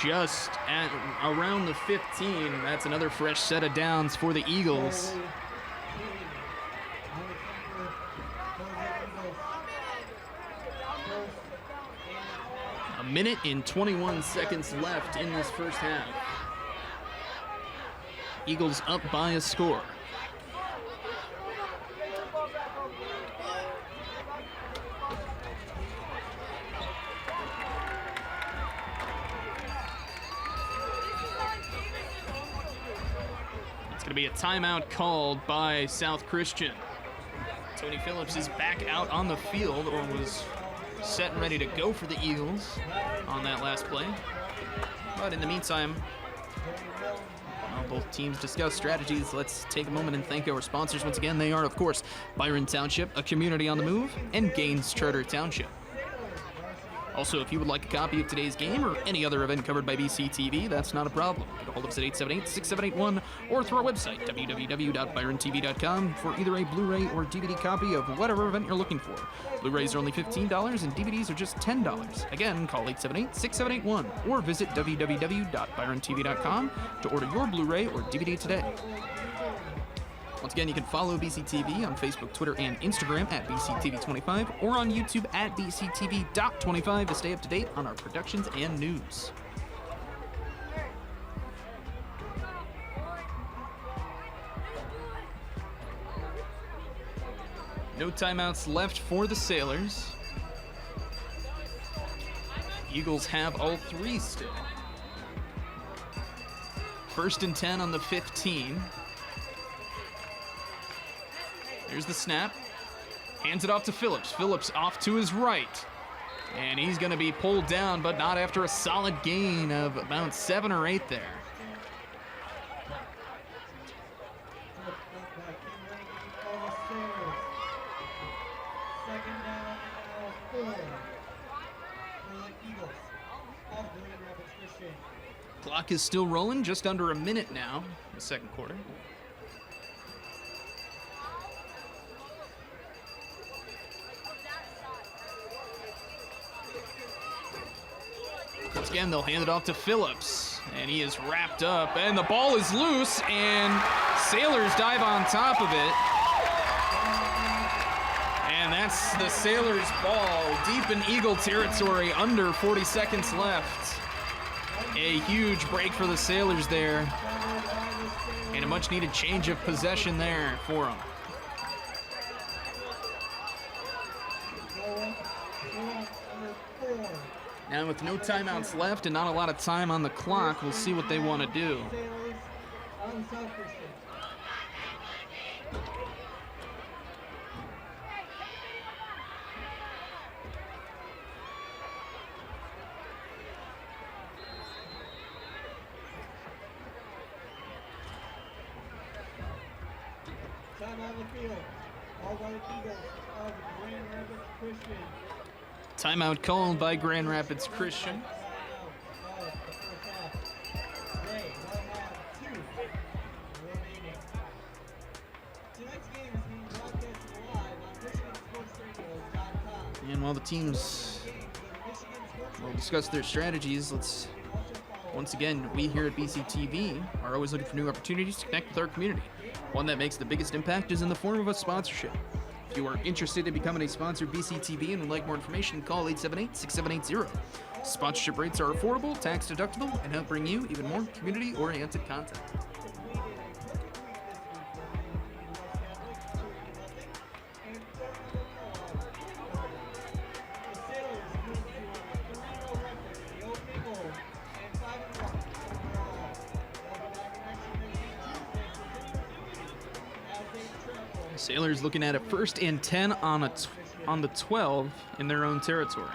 Just at around the 15. That's another fresh set of downs for the Eagles. A minute and 21 seconds left in this first half. Eagles up by a score. It's going to be a timeout called by South Christian. Tony Phillips is back out on the field, or was set and ready to go for the Eagles on that last play. But in the meantime, while both teams discuss strategies, let's take a moment and thank our sponsors once again. They are, of course, Byron Township, a community on the move, and Gaines Charter Township. Also, if you would like a copy of today's game or any other event covered by BCTV, that's not a problem. Get a hold of us at 878-6781 or through our website, www.byrontv.com, for either a Blu-ray or DVD copy of whatever event you're looking for. Blu-rays are only $15 and DVDs are just $10. Again, call 878-6781 or visit www.byrontv.com to order your Blu-ray or DVD today. Once again, you can follow BCTV on Facebook, Twitter, and Instagram at BCTV25 or on YouTube at BCTV.25 to stay up to date on our productions and news. No timeouts left for the Sailors. Eagles have all three still. 1st and 10 on the 15. Here's the snap. Hands it off to Phillips. Phillips off to his right. And he's going to be pulled down, but not after a solid gain of about 7 or 8 there. Clock is still rolling, just under a minute now in the second quarter. Once again, they'll hand it off to Phillips, and he is wrapped up, and the ball is loose, and Sailors dive on top of it. And that's the Sailors' ball, deep in Eagle territory, under 40 seconds left. A huge break for the Sailors there, and a much-needed change of possession there for them. Now with no timeouts left and not a lot of time on the clock, we'll see what they want to do. Time on the field. All by the Eagles of Grand Rapids Christian. Timeout called by Grand Rapids Christian. And while the teams will discuss their strategies, once again, we here at BCTV are always looking for new opportunities to connect with our community. One that makes the biggest impact is in the form of a sponsorship. If you are interested in becoming a sponsor of BCTV and would like more information, call 878-6780. Sponsorship rates are affordable, tax deductible, and help bring you even more community-oriented content. Sailors looking at a 1st and 10 on the 12 in their own territory.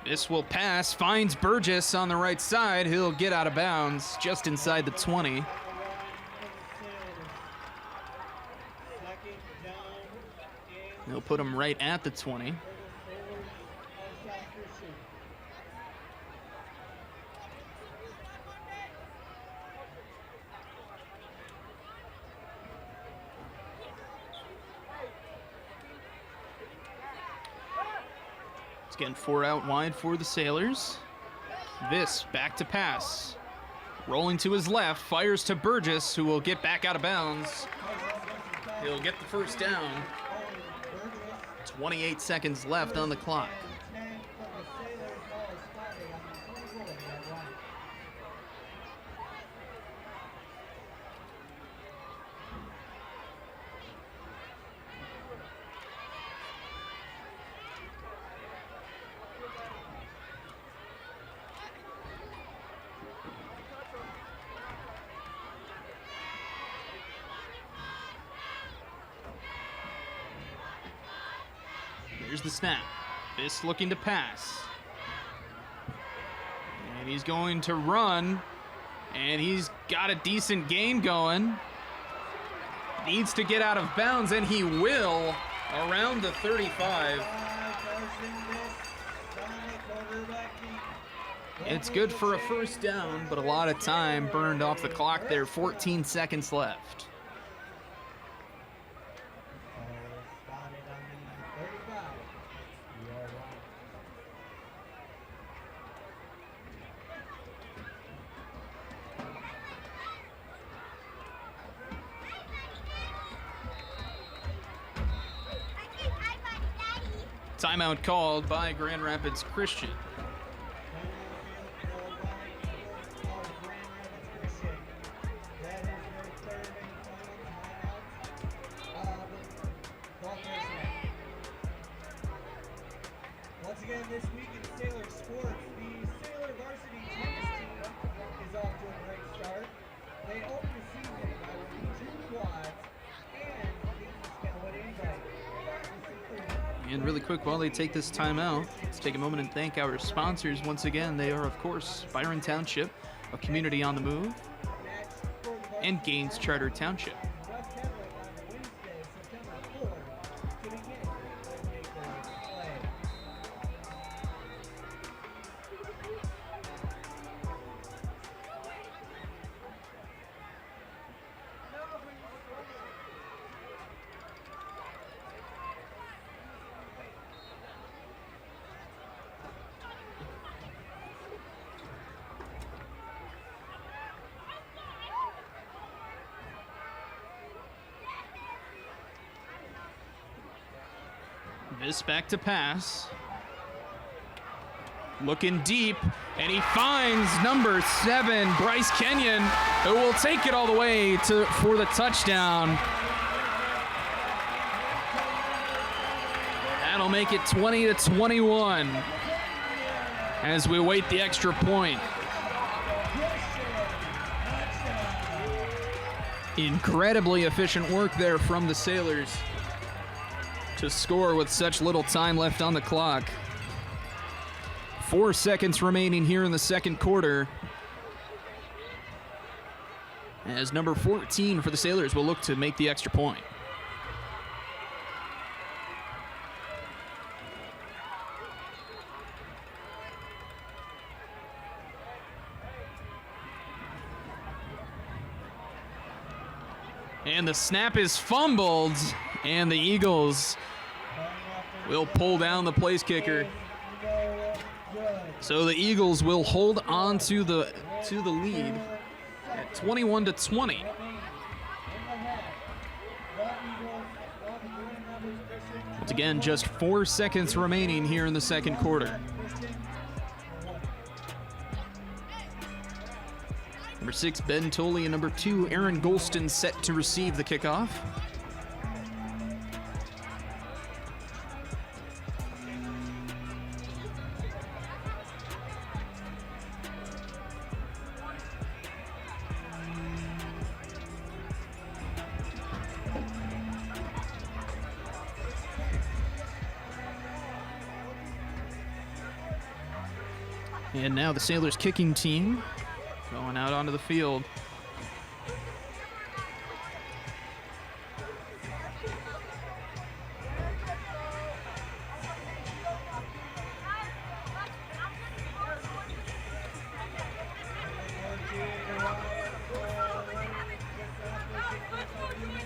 This will pass, finds Burgess on the right side. He'll get out of bounds just inside the 20. They'll put him right at the 20. It's getting 4 out wide for the Sailors. This back to pass. Rolling to his left, fires to Burgess, who will get back out of bounds. He'll get the first down. 28 seconds left on the clock. Here's the snap. This looking to pass. And he's going to run. And he's got a decent gain going. Needs to get out of bounds, and he will around the 35. It's good for a first down, but a lot of time burned off the clock there. 14 seconds left. Timeout called by Grand Rapids Christian. Once again, this week in Sailor sports, the Sailor Varsity tennis team is off to a great start. They opened the season by winning 2 quads and beating the Scalloway Invite. And really quick, while they take this timeout, let's take a moment and thank our sponsors. Once again, they are, of course, Byron Township, a community on the move, and Gaines Charter Township. This back to pass. Looking deep, and he finds number 7, Bryce Kenyon, who will take it all the way for the touchdown. That'll make it 20-21 as we await the extra point. Incredibly efficient work there from the Sailors to score with such little time left on the clock. 4 seconds remaining here in the second quarter, as number 14 for the Sailors will look to make the extra point. And the snap is fumbled, and the Eagles will pull down the place kicker. So the Eagles will hold on to the lead at 21-20. Once again, just 4 seconds remaining here in the second quarter. Number 6, Ben Tolley, and number 2, Aaron Golston set to receive the kickoff. And now the Sailors kicking team going out onto the field.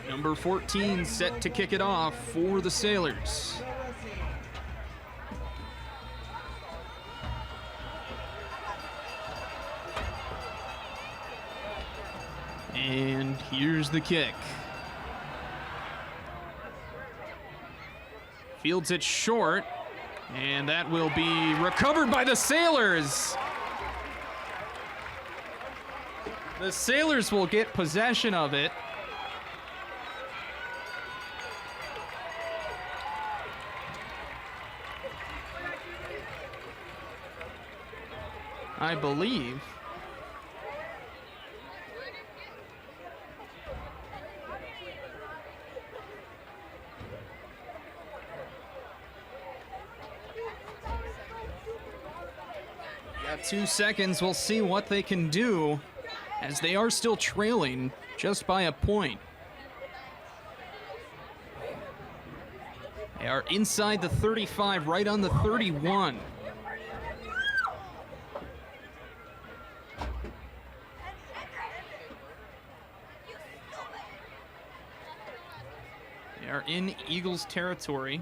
Number 14 set to kick it off for the Sailors. And here's the kick. Fields it short, and that will be recovered by the Sailors. The Sailors will get possession of it. I believe. Got 2 seconds. We'll see what they can do, as they are still trailing just by a point. They are inside the 35, right on the 31. They are in Eagles territory.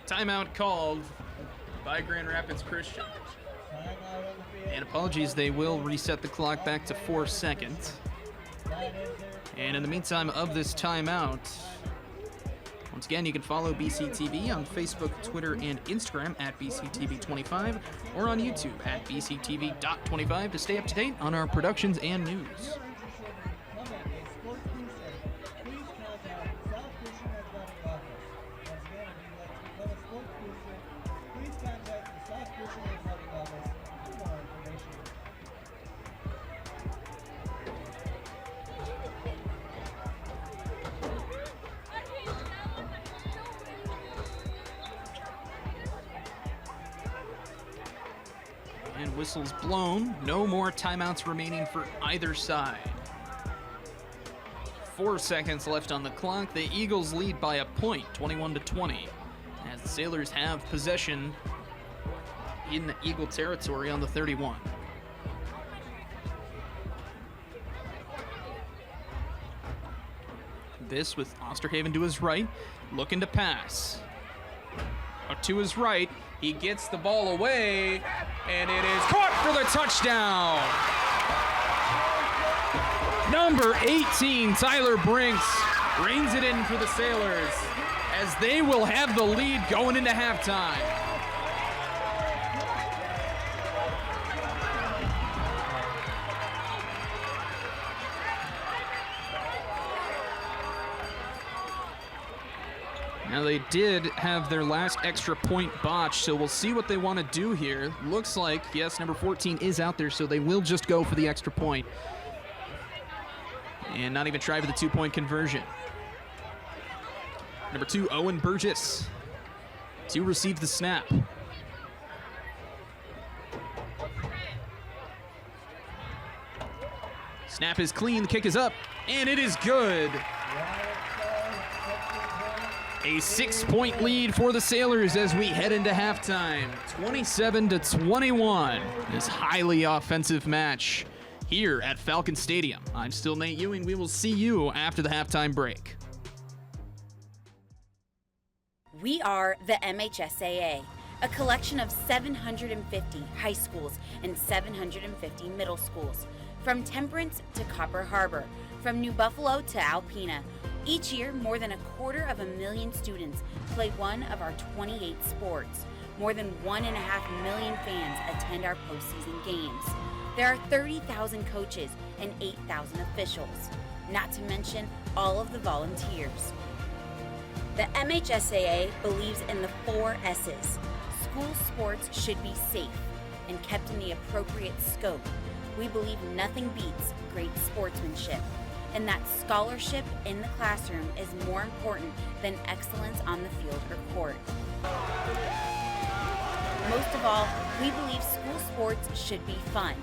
Timeout called by Grand Rapids Christian. And apologies, they will reset the clock back to 4 seconds. And in the meantime of this timeout, once again, you can follow BCTV on Facebook, Twitter, and Instagram at BCTV25, or on YouTube at BCTV.25 to stay up to date on our productions and news. And whistles blown. No more timeouts remaining for either side. 4 seconds left on the clock. The Eagles lead by a point, 21-20, as the Sailors have possession in the Eagle territory on the 31. this with Osterhaven to his right, looking to pass. To his right, he gets the ball away, and it is caught for the touchdown. Number 18, Tyler Brinks, reins it in for the Sailors as they will have the lead going into halftime. Now they did have their last extra point botched, so we'll see what they want to do here. Looks like, yes, number 14 is out there, so they will just go for the extra point. And not even try for the 2-point conversion. Number 2, Owen Burgess, to receive the snap. Snap is clean, the kick is up, and it is good. A 6-point lead for the Sailors as we head into halftime. 27-21. This highly offensive match here at Falcon Stadium. I'm still Nate Ewing. We will see you after the halftime break. We are the MHSAA, a collection of 750 high schools and 750 middle schools, from Temperance to Copper Harbor, from New Buffalo to Alpena. Each year, more than 250,000 students play one of our 28 sports. More than 1.5 million fans attend our postseason games. There are 30,000 coaches and 8,000 officials, not to mention all of the volunteers. The MHSAA believes in the 4 S's. School sports should be safe and kept in the appropriate scope. We believe nothing beats great sportsmanship, and that scholarship in the classroom is more important than excellence on the field or court. Most of all, we believe school sports should be fun.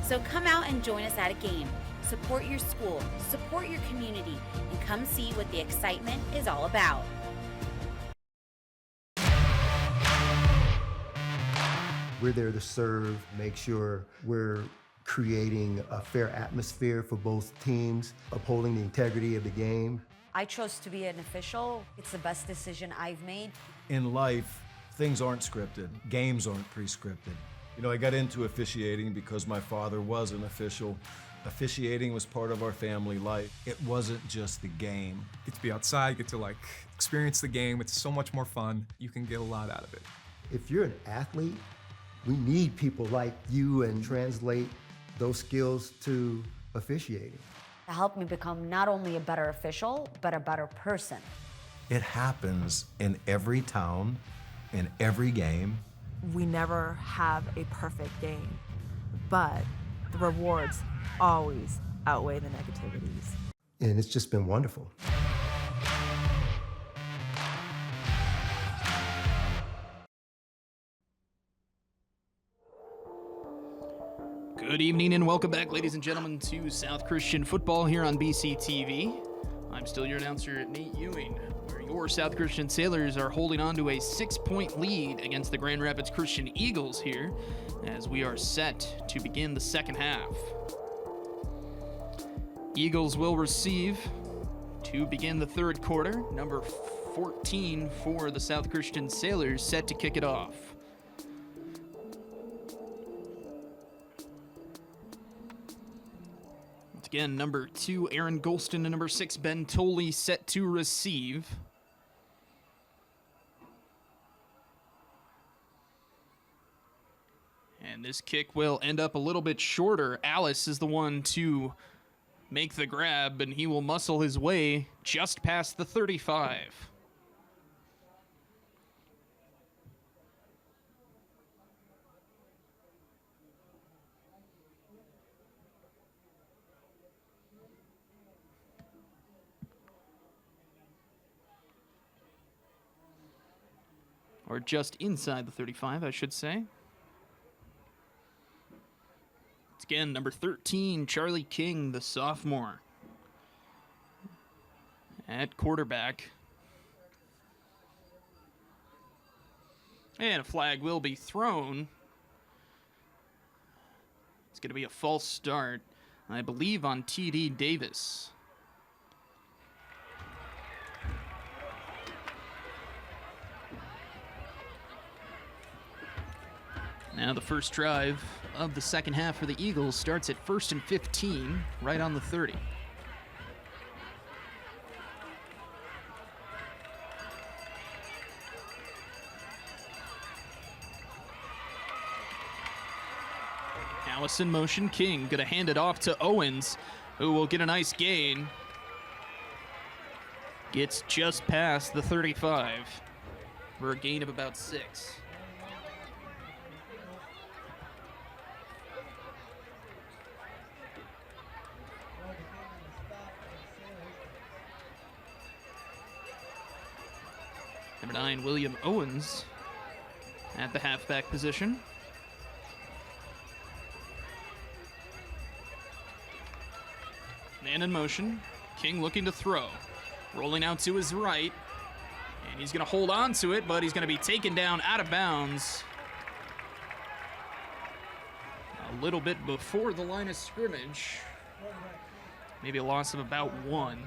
So come out and join us at a game. Support your school, support your community, and come see what the excitement is all about. We're there to serve, make sure we're creating a fair atmosphere for both teams, upholding the integrity of the game. I chose to be an official. It's the best decision I've made. In life, things aren't scripted. Games aren't pre-scripted. You know, I got into officiating because my father was an official. Officiating was part of our family life. It wasn't just the game. Get to be outside, get to experience the game. It's so much more fun. You can get a lot out of it. If you're an athlete, we need people like you and translate those skills to officiating. It helped me become not only a better official, but a better person. It happens in every town, in every game. We never have a perfect game, but the rewards always outweigh the negativities. And it's just been wonderful. Good evening and welcome back, ladies and gentlemen, to South Christian Football here on BCTV. I'm still your announcer, Nate Ewing, where your South Christian Sailors are holding on to a 6-point lead against the Grand Rapids Christian Eagles here as we are set to begin the second half. Eagles will receive to begin the third quarter. Number 14 for the South Christian Sailors set to kick it off. Again, number 2, Aaron Golston, and number 6, Ben Tolley set to receive. And this kick will end up a little bit shorter. Alice is the one to make the grab, and he will muscle his way just past the 35. Or just inside the 35, I should say. It's again number 13, Charlie King, the sophomore, at quarterback. And a flag will be thrown. It's going to be a false start, I believe, on T.D. Davis. Now the first drive of the second half for the Eagles starts at 1st and 15, right on the 30. Allison motion, King gonna hand it off to Owens, who will get a nice gain. Gets just past the 35 for a gain of about 6. Number 9, William Owens at the halfback position. Man in motion. King looking to throw. Rolling out to his right. And he's going to hold on to it, but he's going to be taken down out of bounds. A little bit before the line of scrimmage. Maybe a loss of about 1.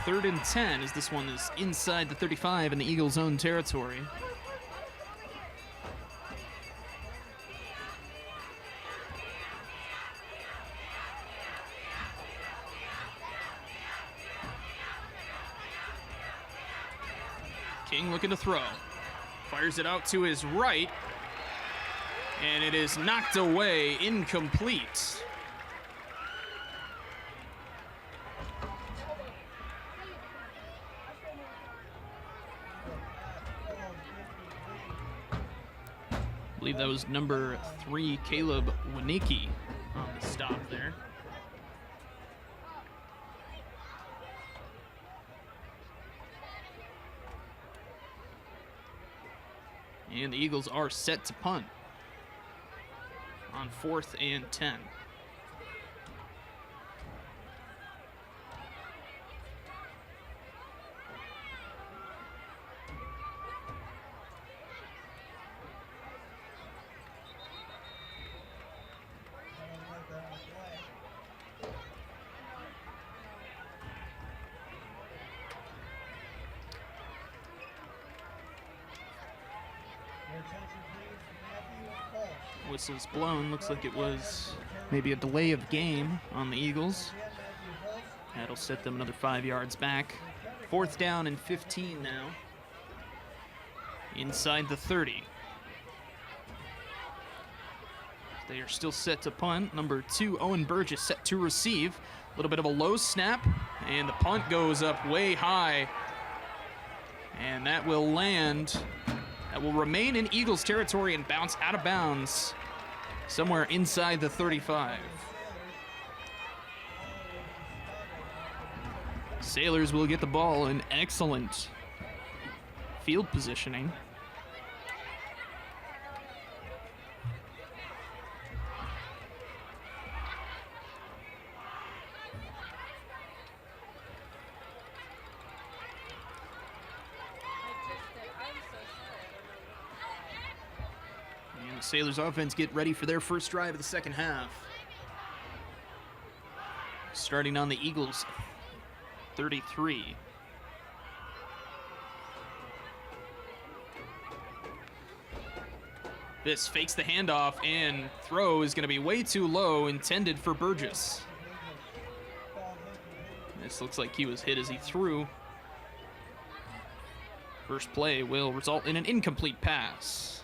Third and 10 as this one is inside the 35 in the Eagles' own territory. King looking to throw. Fires it out to his right. And it is knocked away, incomplete. I believe that was number 3, Caleb Winicki, on the stop there. And the Eagles are set to punt on 4th and 10. Whistle's blown. Looks like it was maybe a delay of game on the Eagles. That'll set them another 5 yards back. 4th down and 15 now. Inside the 30. They are still set to punt. Number 2, Owen Burgess, set to receive. A little bit of a low snap, and the punt goes up way high. And that will land. That will remain in Eagles territory and bounce out of bounds somewhere inside the 35. Sailors will get the ball in excellent field positioning. Sailors offense get ready for their first drive of the second half. Starting on the Eagles 33. This fakes the handoff and throw is going to be way too low, intended for Burgess. This looks like he was hit as he threw. First play will result in an incomplete pass.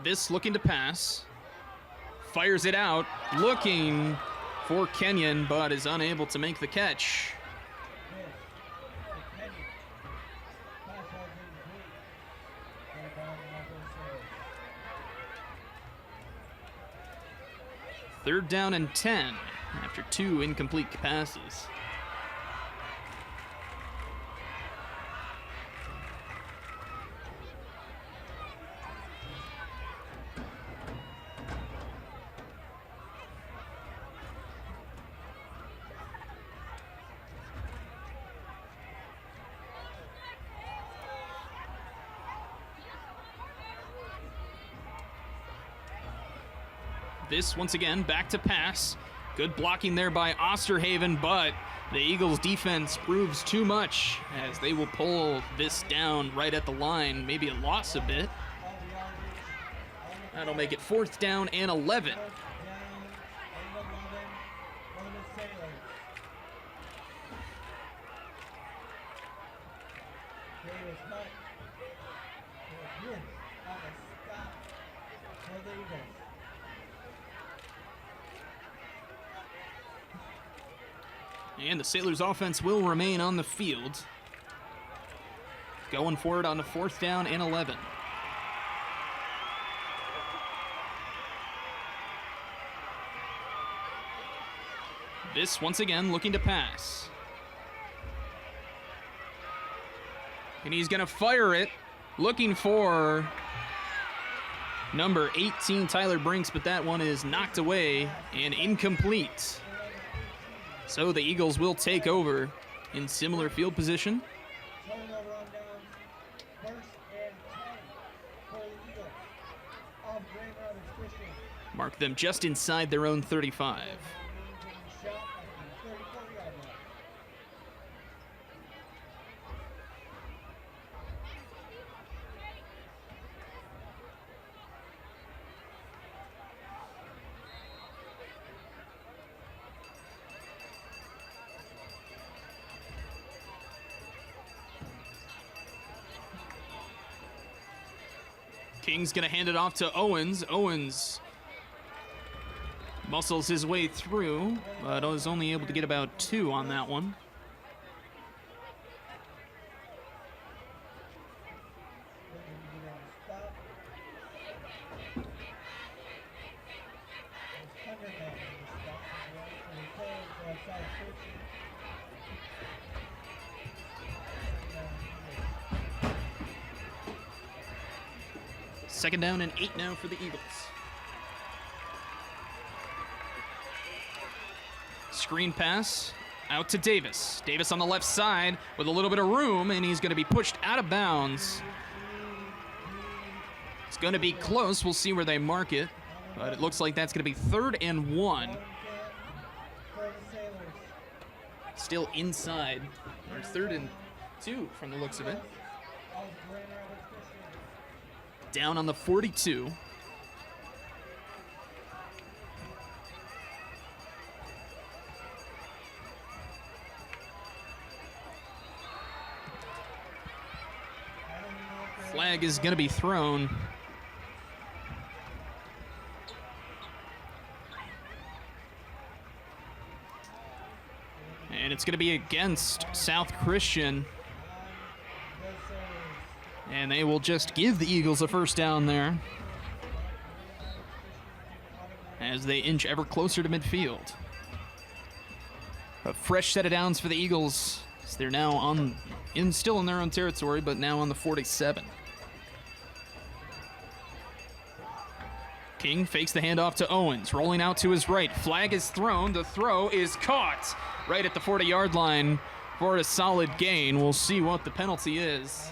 This looking to pass. Fires it out, looking for Kenyon, but is unable to make the catch. Third down and 10 after 2 incomplete passes. This, once again, back to pass. Good blocking there by Osterhaven, but the Eagles' defense proves too much as they will pull this down right at the line. Maybe a loss a bit. That'll make it 4th down and 11. And the Sailors offense will remain on the field. Going forward on the 4th down and 11. This, once again, looking to pass. And he's going to fire it, looking for number 18, Tyler Brinks, but that one is knocked away and incomplete. So the Eagles will take over in similar field position. Mark them just inside their own 35. King's going to hand it off to Owens. Owens muscles his way through, but is only able to get about 2 on that one. Second down and 8 now for the Eagles. Screen pass out to Davis. Davis on the left side with a little bit of room, and he's going to be pushed out of bounds. It's going to be close. We'll see where they mark it, but it looks like that's going to be 3rd and 1. Still inside, or 3rd and 2 from the looks of it. Down on the 42. Flag is going to be thrown. And it's going to be against South Christian. And they will just give the Eagles a first down there as they inch ever closer to midfield. A fresh set of downs for the Eagles. So they're now still in their own territory, but now on the 47. King fakes the handoff to Owens, rolling out to his right. Flag is thrown. The throw is caught right at the 40-yard line for a solid gain. We'll see what the penalty is.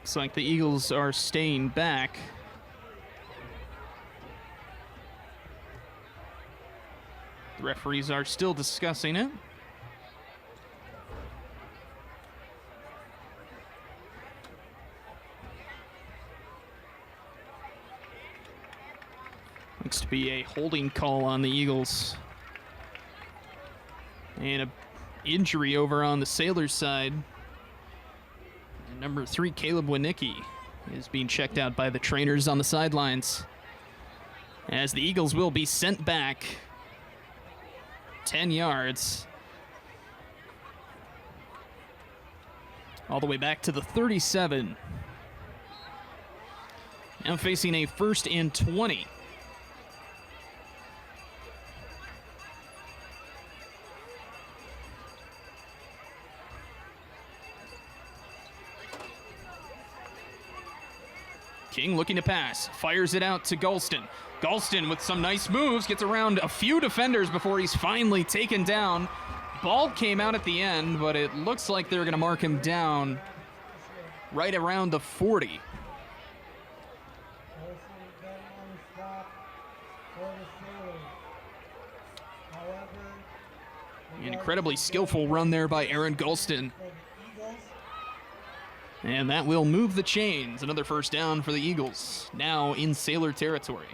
Looks like the Eagles are staying back. The referees are still discussing it. Looks to be a holding call on the Eagles. And an injury over on the Sailors side. Number 3, Caleb Winicki, is being checked out by the trainers on the sidelines, as the Eagles will be sent back 10 yards all the way back to the 37. Now facing a 1st and 20. King looking to pass, fires it out to Golston. Golston with some nice moves, gets around a few defenders before he's finally taken down. Ball came out at the end, but it looks like they're going to mark him down right around the 40. An incredibly skillful run there by Aaron Golston. And that will move the chains. Another first down for the Eagles, now in Sailor territory.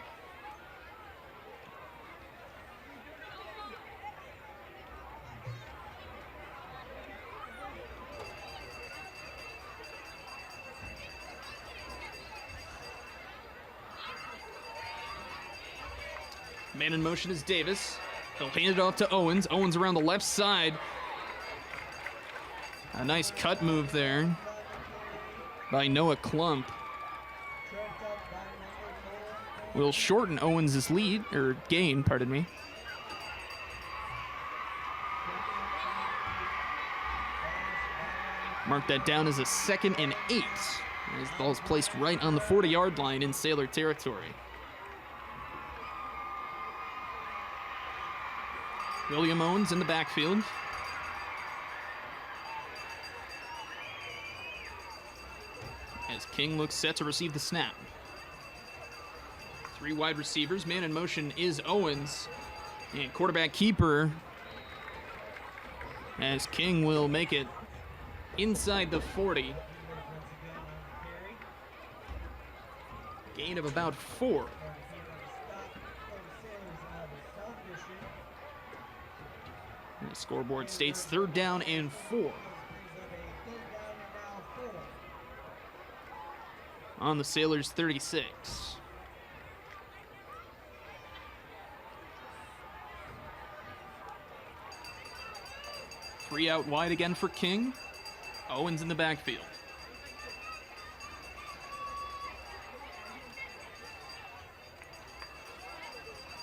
Man in motion is Davis. He'll hand it off to Owens. Owens around the left side. A nice cut move there by Noah Klump. Will shorten Owens' lead, or gain, pardon me. Mark that down as a 2nd and 8. As the ball is placed right on the 40-yard line in Sailor territory. William Owens in the backfield. As King looks set to receive the snap. 3 wide receivers. Man in motion is Owens. And quarterback keeper as King will make it inside the 40. Gain of about 4. And the scoreboard states 3rd down and 4. On the Sailors 36. Three out wide again for King. Owens in the backfield.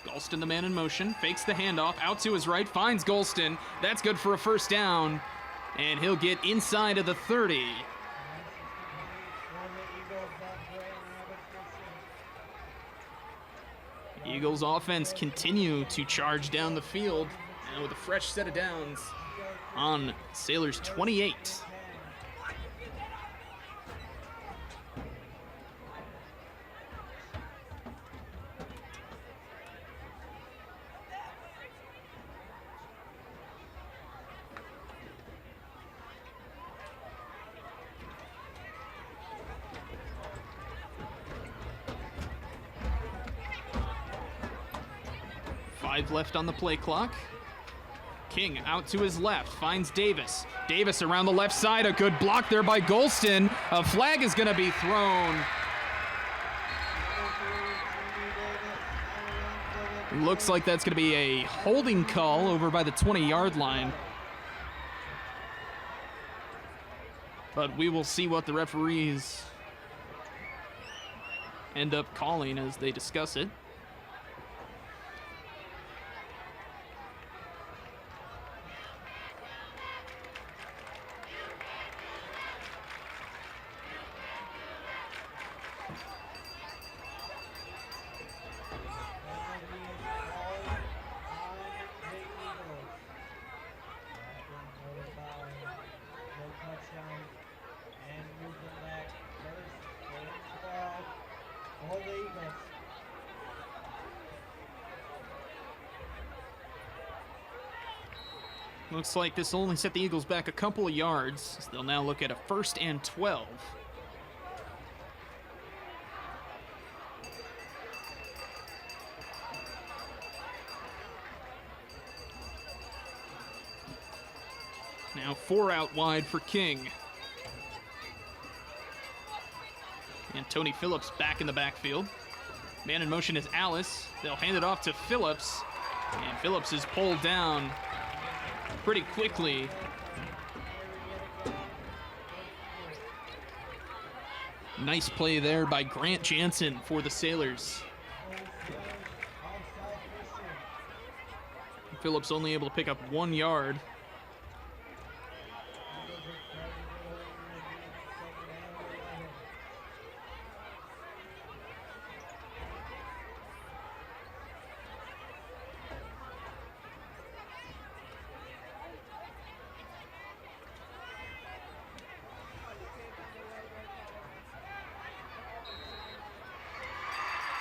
Golston, the man in motion, fakes the handoff, out to his right, finds Golston. That's good for a first down, and he'll get inside of the 30. Eagles offense continue to charge down the field, and with a fresh set of downs on Sailors 28. Left on the play clock. King out to his left, finds Davis. Davis around the left side, a good block there by Golston. A flag is going to be thrown. Looks like that's going to be a holding call over by the 20-yard line. But we will see what the referees end up calling as they discuss it. Looks like this will only set the Eagles back a couple of yards. So they'll now look at a 1st and 12. Now 4 out wide for King. And Tony Phillips back in the backfield. Man in motion is Alice. They'll hand it off to Phillips. And Phillips is pulled down pretty quickly. Nice play there by Grant Jansen for the Sailors. Phillips only able to pick up 1 yard.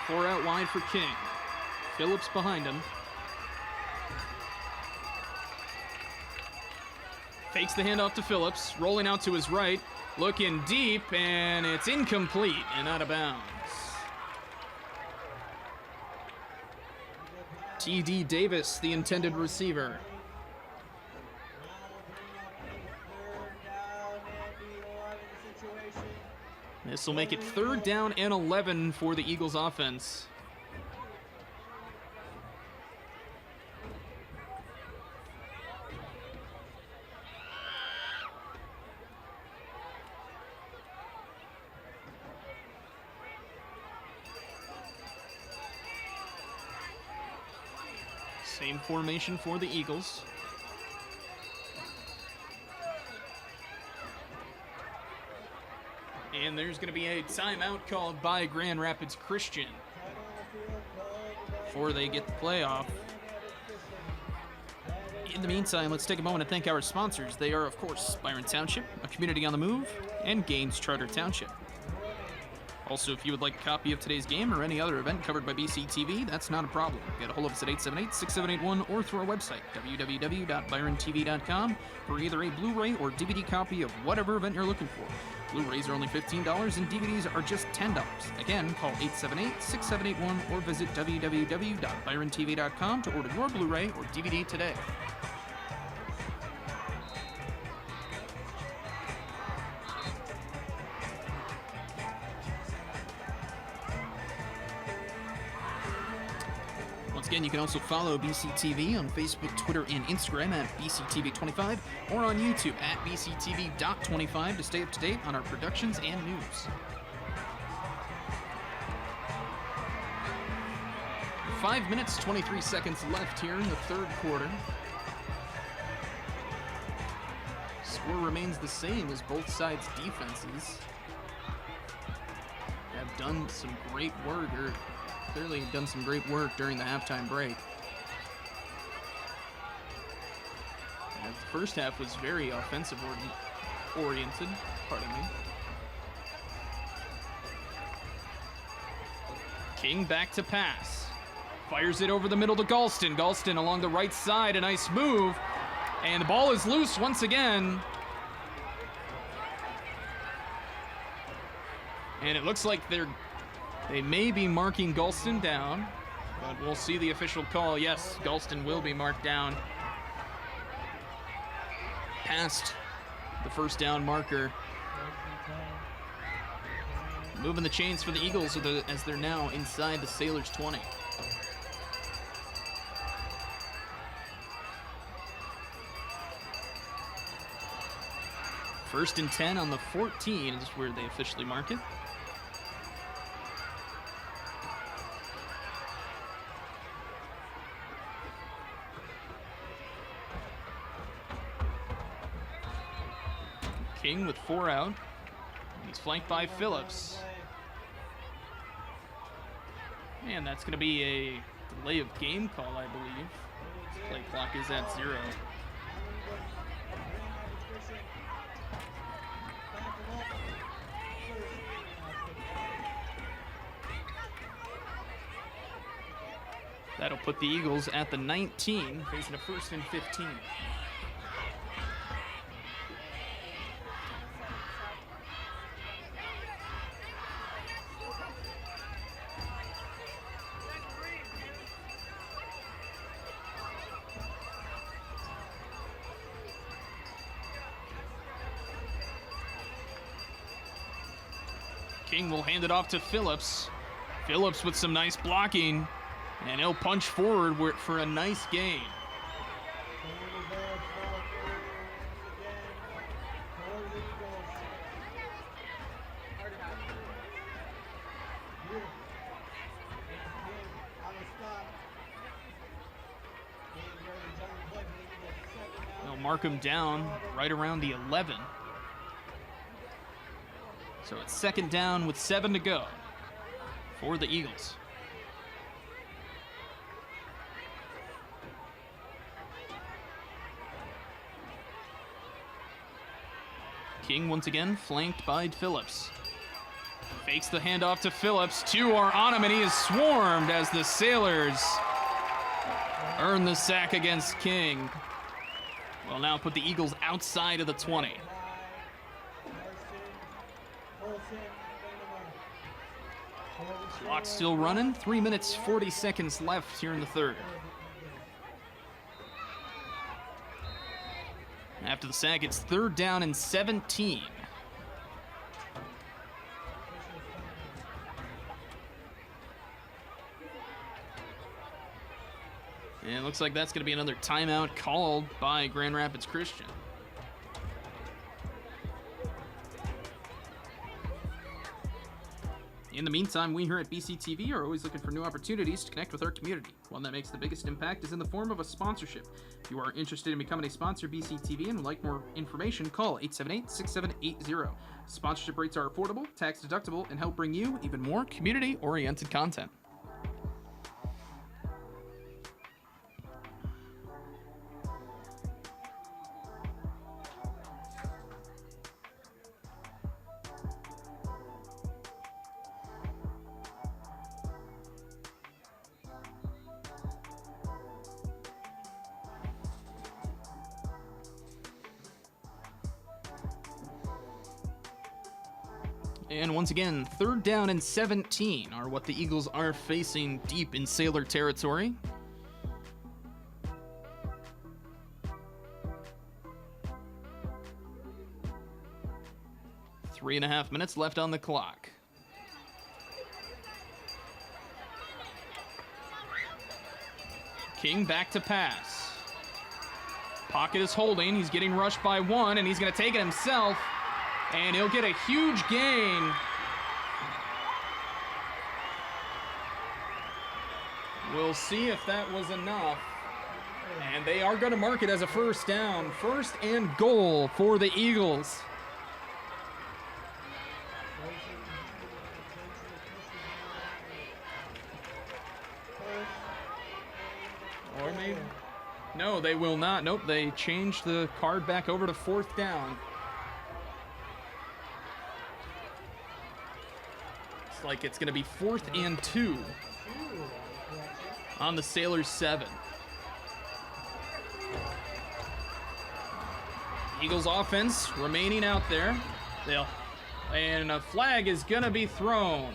4 out wide for King. Phillips behind him. Fakes the handoff to Phillips, rolling out to his right, looking deep, and it's incomplete and out of bounds. T.D. Davis, the intended receiver. This will make it 3rd down and 11 for the Eagles offense. Same formation for the Eagles. And there's going to be a timeout called by Grand Rapids Christian before they get the play off. In the meantime, let's take a moment to thank our sponsors. They are, of course, Byron Township, a community on the move, and Gaines Charter Township. Also, if you would like a copy of today's game or any other event covered by BCTV, that's not a problem. Get a hold of us at 878-6781 or through our website, www.byrontv.com, for either a Blu-ray or DVD copy of whatever event you're looking for. Blu-rays are only $15 and DVDs are just $10. Again, call 878-6781 or visit www.byrontv.com to order your Blu-ray or DVD today. Again, you can also follow BCTV on Facebook, Twitter, and Instagram at BCTV25 or on YouTube at BCTV.25 to stay up to date on our productions and news. 5 minutes, 23 seconds left here in the 3rd quarter. Score remains the same as both sides' defenses have done some great work, or clearly done some great work during the halftime break. The first half was very offensive oriented, pardon me. King back to pass. Fires it over the middle to Galston. Galston along the right side, a nice move. And the ball is loose once again. And it looks like they may be marking Galston down, but we'll see the official call. Yes, Galston will be marked down. Past the first down marker. Moving the chains for the Eagles as they're now inside the Sailors' 20. First and 10 on the 14 is where they officially mark it. King with 4 out. He's flanked by Phillips. And that's going to be a delay of game call, I believe. Play clock is at 0. That'll put the Eagles at the 19, facing a 1st and 15. King will hand it off to Phillips. Phillips with some nice blocking, and he'll punch forward for a nice gain. They'll mark him down right around the 11. So it's 2nd down with 7 to go for the Eagles. King once again flanked by Phillips. Fakes the handoff to Phillips. Two are on him, and he is swarmed as the Sailors earn the sack against King. Will now put the Eagles outside of the 20. Clock still running. 3 minutes, 40 seconds left here in the third. After the sack, it's 3rd down and 17. And it looks like that's going to be another timeout called by Grand Rapids Christian. In the meantime, we here at BCTV are always looking for new opportunities to connect with our community. One that makes the biggest impact is in the form of a sponsorship. If you are interested in becoming a sponsor of BCTV and would like more information, call 878-6780. Sponsorship rates are affordable, tax deductible, and help bring you even more community-oriented content. And once again, 3rd down and 17 are what the Eagles are facing deep in Sailor territory. Three and a half minutes left on the clock. King back to pass. Pocket is holding. He's getting rushed by one, and he's going to take it himself. And he'll get a huge gain. We'll see if that was enough. And they are going to mark it as a 1st down. 1st and goal for the Eagles. Or maybe. No, they will not. Nope, they changed the card back over to 4th down. Like it's going to be 4th and 2 on the Sailors 7. Eagles offense remaining out there. And a flag is going to be thrown.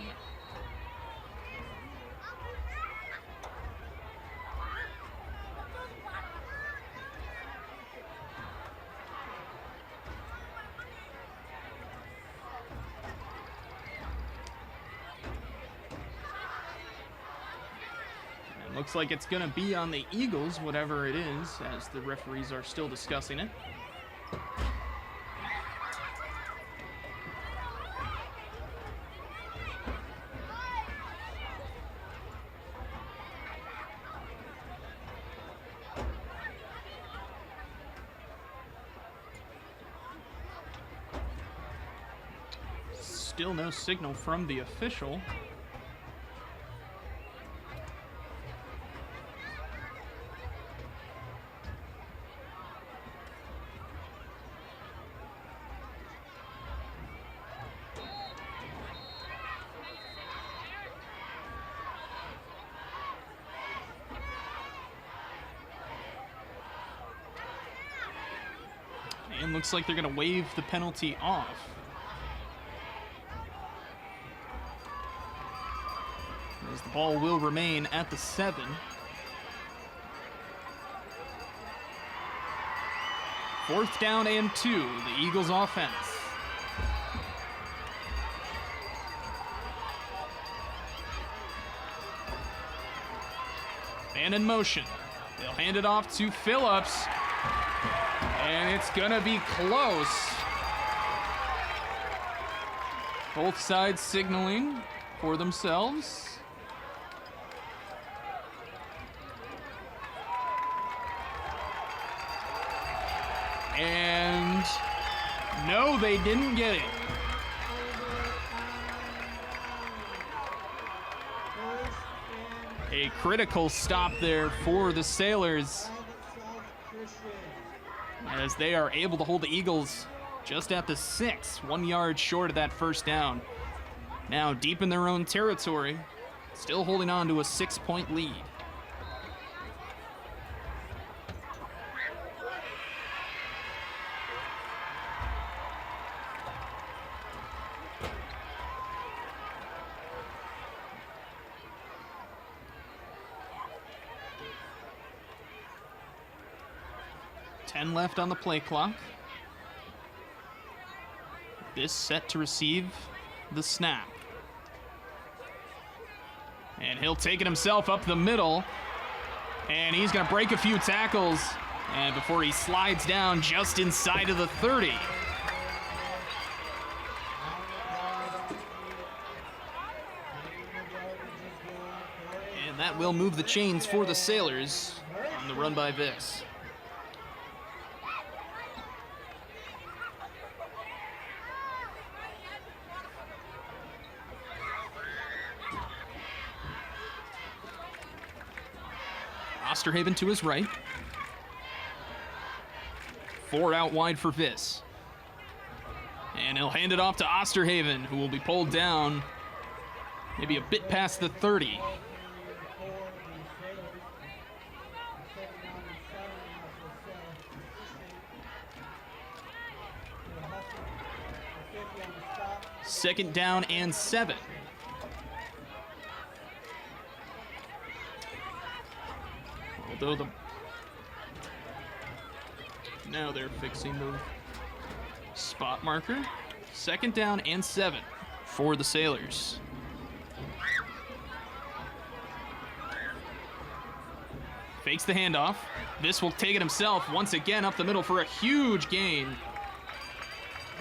Looks like it's going to be on the Eagles, whatever it is, as the referees are still discussing it. Still no signal from the official. And looks like they're going to waive the penalty off. As the ball will remain at the 7. Fourth down and 2, the Eagles offense. And in motion. They'll hand it off to Phillips. And it's gonna be close. Both sides signaling for themselves. And no, they didn't get it. A critical stop there for the Sailors, as they are able to hold the Eagles just at the 6, 1 yard short of that first down. now deep in their own territory, still holding on to a 6-point lead. Ten left on the play clock. This set to receive the snap. And he'll take it himself up the middle. And he's going to break a few tackles. And before he slides down just inside of the 30. And that will move the chains for the Sailors on the run by Viss. Osterhaven to his right. 4 out wide for Viss. And he'll hand it off to Osterhaven, who will be pulled down maybe a bit past the 30. Second down and 7. Although now they're fixing the spot marker. Second down and 7 for the Sailors. Fakes the handoff. This will take it himself once again up the middle for a huge gain.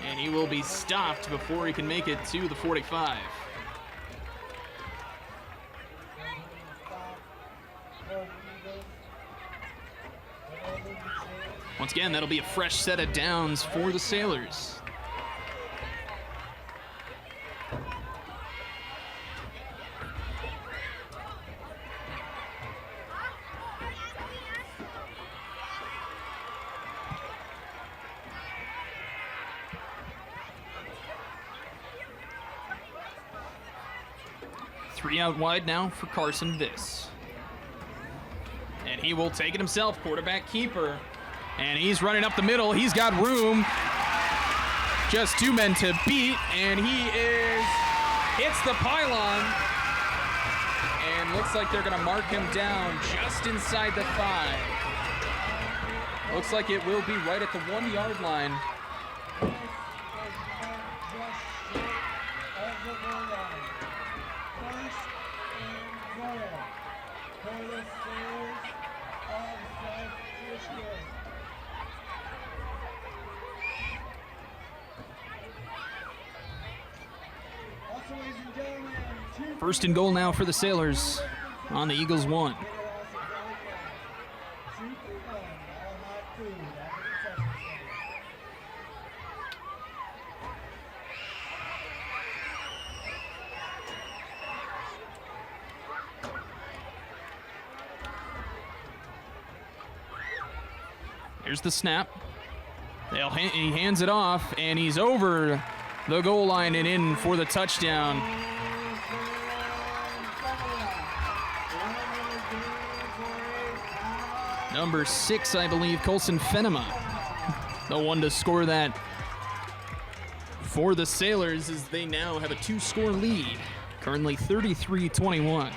And he will be stopped before he can make it to the 45. Once again, that'll be a fresh set of downs for the Sailors. Three out wide now for Carson Viss. And he will take it himself, quarterback keeper. And he's running up the middle. He's got room. Just 2 men to beat. And he hits the pylon. And looks like they're going to mark him down just inside the 5. Looks like it will be right at the 1-yard line. First and goal now for the Sailors on the Eagles 1. Here's the snap. He hands it off, and he's over the goal line and in for the touchdown. Number 6, I believe, Colson Fenema, the one to score that for the Sailors, as they now have a 2-score lead, currently 33-21.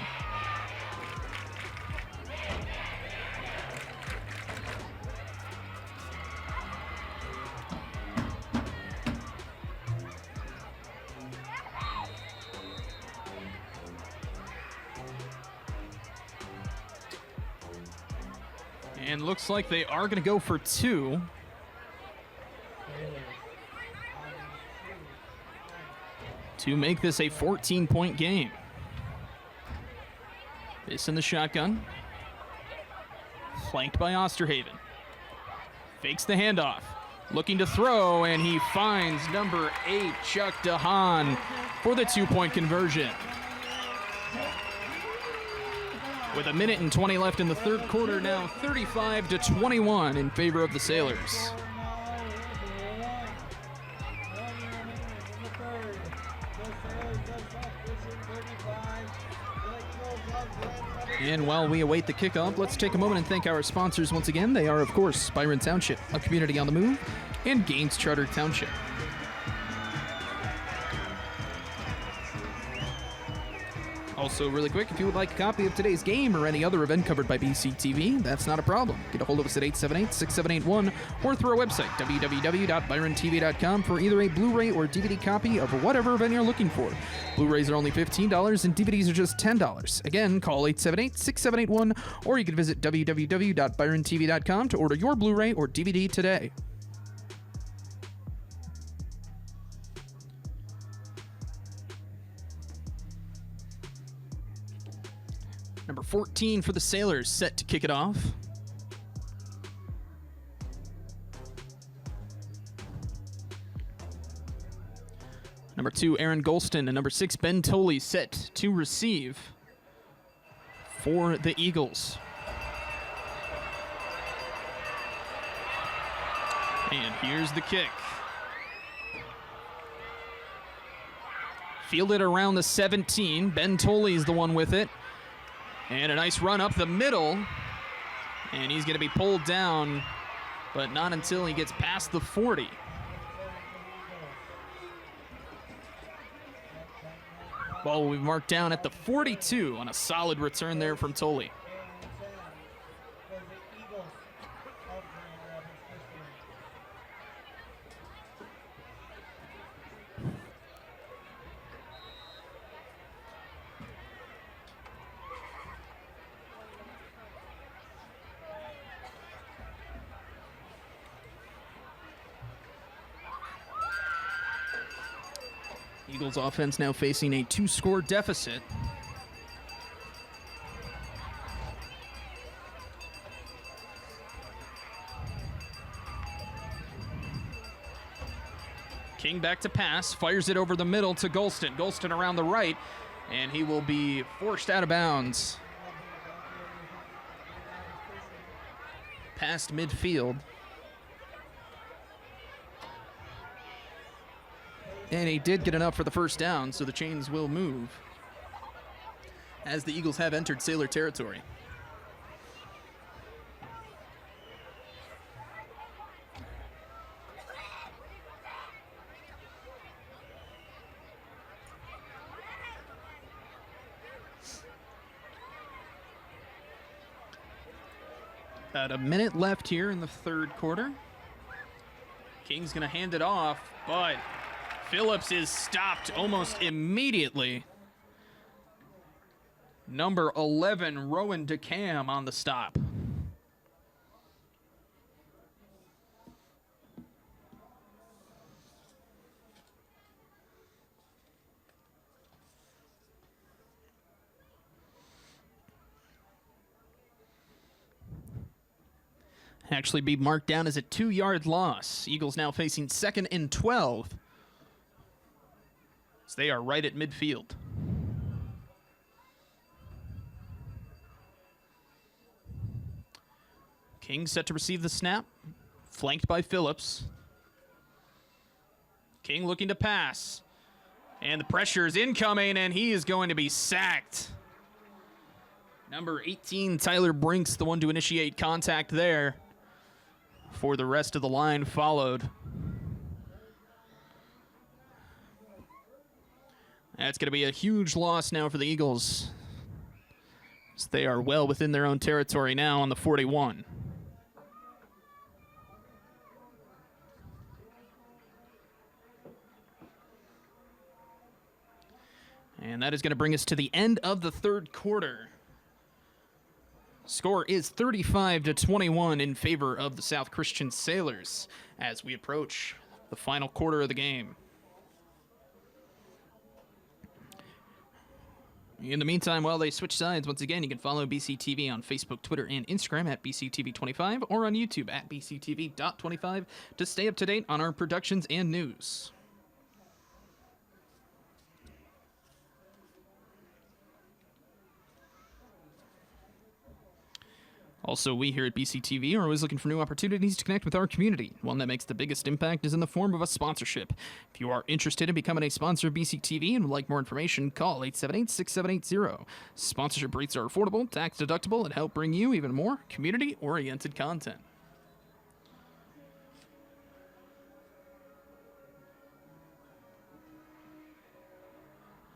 And looks like they are going to go for 2. To make this a 14-point game. This in the shotgun. Flanked by Osterhaven. Fakes the handoff. Looking to throw, and he finds number 8, Chuck DeHaan, for the 2-point conversion. With 1:20 left in the third quarter, now 35-21 in favor of the Sailors. And while we await the kickoff, let's take a moment and thank our sponsors once again. They are, of course, Byron Township, a community on the move, and Gaines Charter Township. Also, really quick, if you would like a copy of today's game or any other event covered by BCTV, that's not a problem. Get a hold of us at 878-6781 or through our website, www.byrontv.com, for either a Blu-ray or DVD copy of whatever event you're looking for. Blu-rays are only $15 and DVDs are just $10. Again, call 878-6781 or you can visit www.byrontv.com to order your Blu-ray or DVD today. Number 14 for the Sailors, set to kick it off. Number 2, Aaron Golston, and number 6, Ben Tolley, set to receive for the Eagles. And here's the kick. Fielded around the 17. Ben Tolley's the one with it. And a nice run up the middle. And he's going to be pulled down, but not until he gets past the 40. Ball will be marked down at the 42 on a solid return there from Tolley. Eagles offense now facing a 2-score deficit. King back to pass, fires it over the middle to Golston. Golston around the right, and he will be forced out of bounds. Past midfield. And he did get enough for the first down, so the chains will move as the Eagles have entered Sailor territory. About a minute left here in the third quarter. King's going to hand it off, but Phillips is stopped almost immediately. Number 11, Rowan DeCam on the stop. Actually be marked down as a 2-yard loss. Eagles now facing 2nd and 12. So they are right at midfield. King set to receive the snap, flanked by Phillips. King looking to pass. And the pressure is incoming, and he is going to be sacked. Number 18, Tyler Brinks, the one to initiate contact there. For the rest of the line followed. That's going to be a huge loss now for the Eagles. So they are well within their own territory now on the 41. And that is going to bring us to the end of the third quarter. Score is 35-21 in favor of the South Christian Sailors as we approach the final quarter of the game. In the meantime, while they switch sides, once again, you can follow BCTV on Facebook, Twitter, and Instagram at BCTV25 or on YouTube at BCTV.25 to stay up to date on our productions and news. Also, we here at BCTV are always looking for new opportunities to connect with our community. One that makes the biggest impact is in the form of a sponsorship. If you are interested in becoming a sponsor of BCTV and would like more information, call 878-6780. Sponsorship rates are affordable, tax deductible, and help bring you even more community-oriented content.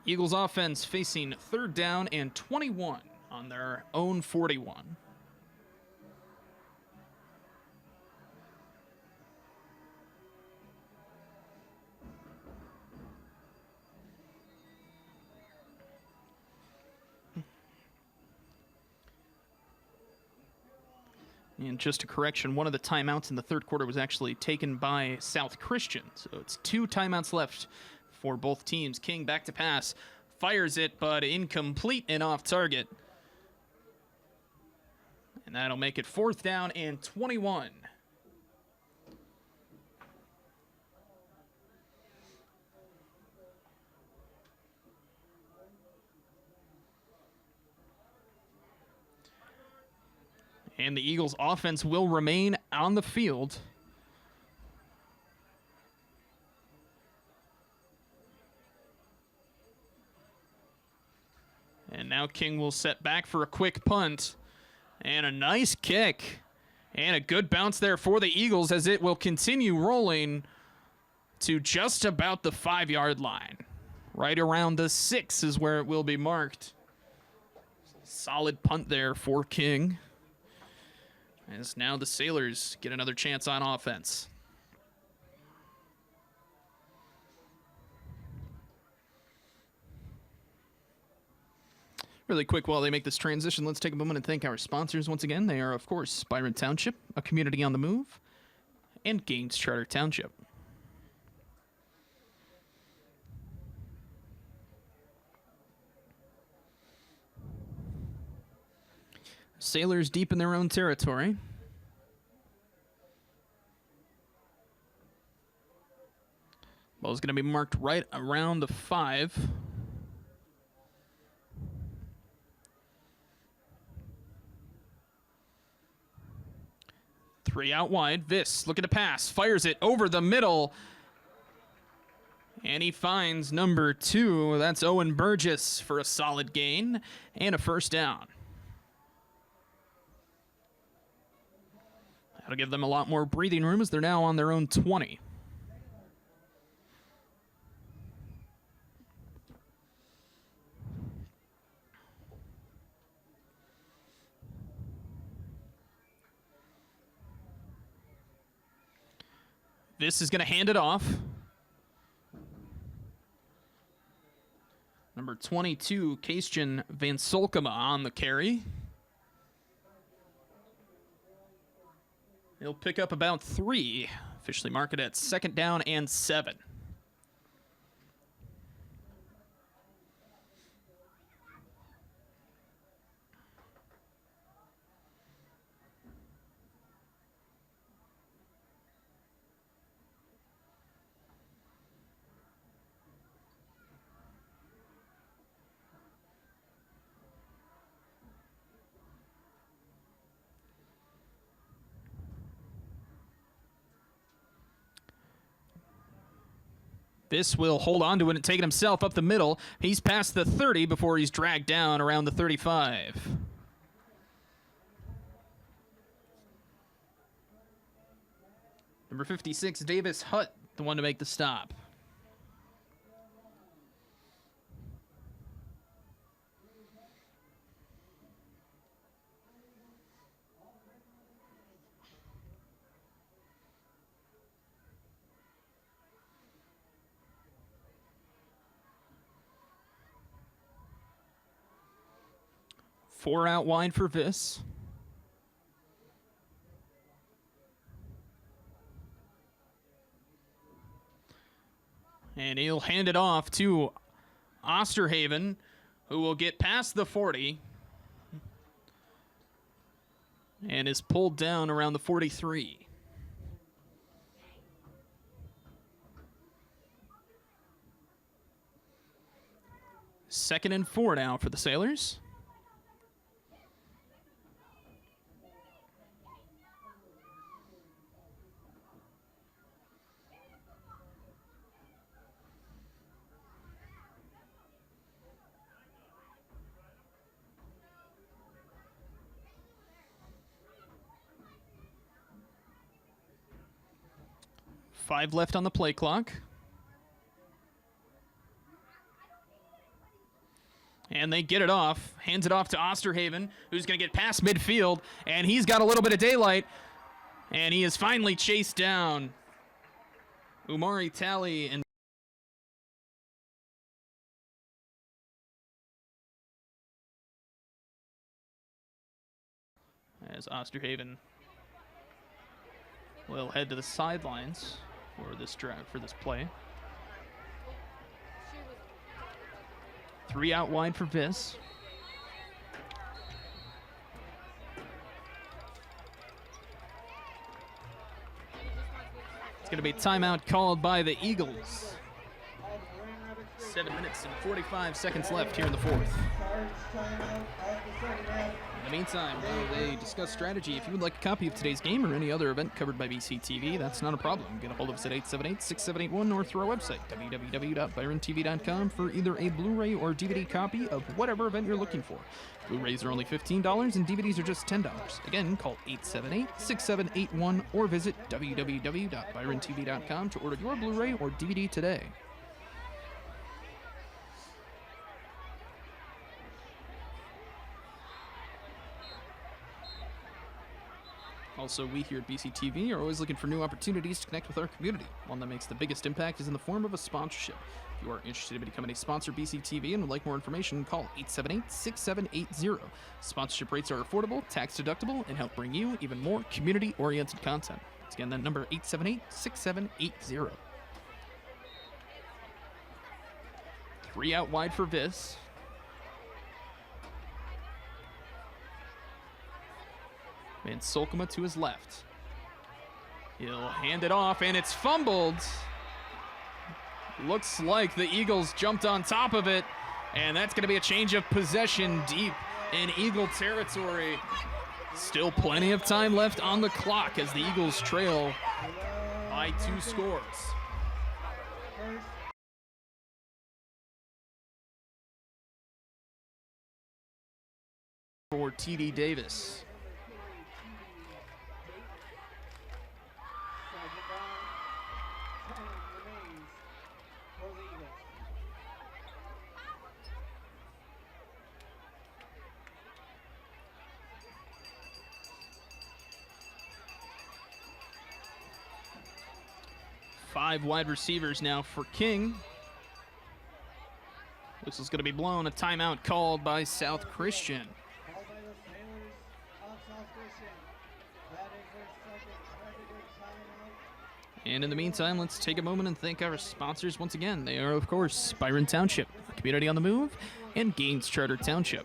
Eagles offense facing 3rd down and 21 on their own 41. And just a correction, one of the timeouts in the 3rd quarter was actually taken by South Christian. So it's 2 timeouts left for both teams. King back to pass, fires it, but incomplete and off target. And that'll make it 4th down and 21. And the Eagles offense will remain on the field. And now King will set back for a quick punt. And a nice kick. And a good bounce there for the Eagles as it will continue rolling to just about the 5-yard line. Right around the 6 is where it will be marked. Solid punt there for King. As now the Sailors get another chance on offense. Really quick while they make this transition, let's take a moment and thank our sponsors once again. They are, of course, Byron Township, a community on the move, and Gaines Charter Township. Sailors deep in their own territory. Ball's going to be marked right around the 5. Three out wide. Viss looking to pass. Fires it over the middle. And he finds number 2. That's Owen Burgess for a solid gain and a 1st down. That'll give them a lot more breathing room as they're now on their own 20. This is going to hand it off. Number 22, Christian Van Solkema on the carry. He'll pick up about 3. Officially mark it at 2nd down and 7. This will hold on to it and take it himself up the middle. He's past the 30 before he's dragged down around the 35. Number 56, Davis Hutt, the one to make the stop. Four out wide for Viss. And he'll hand it off to Osterhaven, who will get past the 40 and is pulled down around the 43. Second and 4 now for the Sailors. 5 left on the play clock. And they get it off. Hands it off to Osterhaven, who's going to get past midfield. And he's got a little bit of daylight. And he is finally chased down. Umari Talley and as Osterhaven will head to the sidelines for this play. 3 out wide for Viss. It's going to be a timeout called by the Eagles. 7 minutes and 45 seconds left here in the fourth. In the meantime, while they discuss strategy, if you would like a copy of today's game or any other event covered by BCTV, that's not a problem. Get a hold of us at 878-6781 or through our website, www.byrontv.com, for either a Blu-ray or DVD copy of whatever event you're looking for. Blu-rays are only $15 and DVDs are just $10. Again, call 878-6781 or visit www.byrontv.com to order your Blu-ray or DVD today. Also, we here at BCTV are always looking for new opportunities to connect with our community. One that makes the biggest impact is in the form of a sponsorship. If you are interested in becoming a sponsor of BCTV and would like more information, call 878-6780. Sponsorship rates are affordable, tax deductible, and help bring you even more community-oriented content. Once again, that number 878-6780. 3 out wide for Viss. And Solkema to his left. He'll hand it off, and it's fumbled. Looks like the Eagles jumped on top of it, and that's going to be a change of possession deep in Eagle territory. Still plenty of time left on the clock as the Eagles trail by 2 scores. For TD Davis. Five wide receivers now for King. This is going to be blown. A timeout called by South Christian. And in the meantime, let's take a moment and thank our sponsors once again. They are, of course, Byron Township, Community on the Move, and Gaines Charter Township.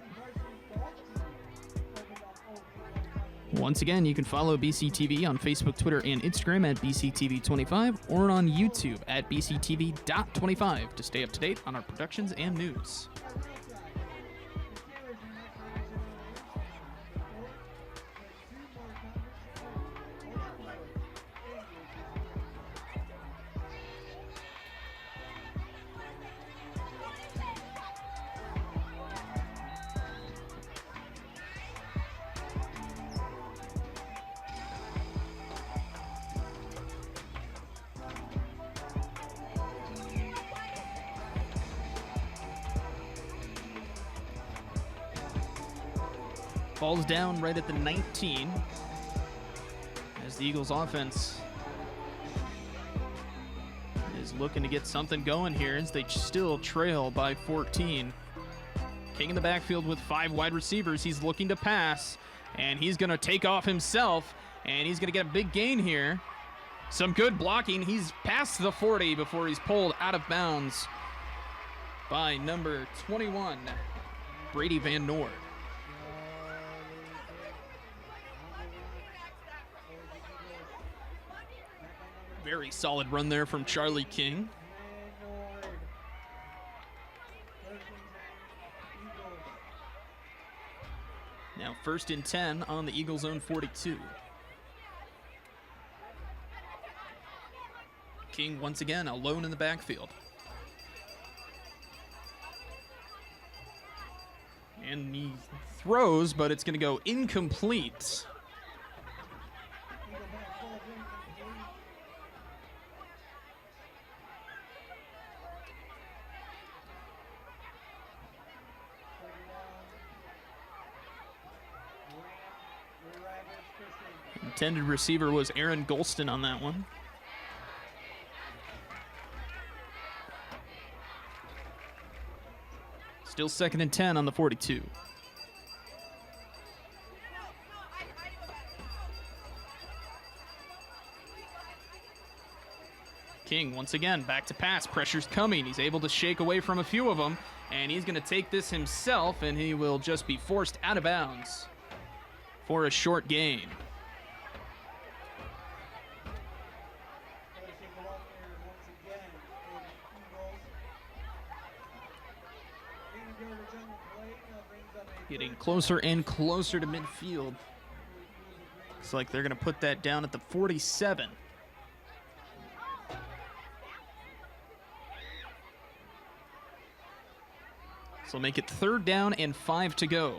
Once again, you can follow BCTV on Facebook, Twitter, and Instagram at BCTV25 or on YouTube at BCTV.25 to stay up to date on our productions and news. Falls down right at the 19 as the Eagles offense is looking to get something going here as they still trail by 14. King in the backfield with 5 wide receivers. He's looking to pass, and he's going to take off himself, and he's going to get a big gain here. Some good blocking. He's past the 40 before he's pulled out of bounds by number 21, Brady Van Noord. Very solid run there from Charlie King. Now 1st and 10 on the Eagles' own 42. King once again alone in the backfield. And he throws, but it's going to go incomplete. Intended receiver was Aaron Golston on that one. Still 2nd and 10 on the 42. King once again back to pass. Pressure's coming. He's able to shake away from a few of them, and he's going to take this himself, and he will just be forced out of bounds for a short gain. Getting closer and closer to midfield. Looks like they're going to put that down at the 47. So make it 3rd down and 5 to go.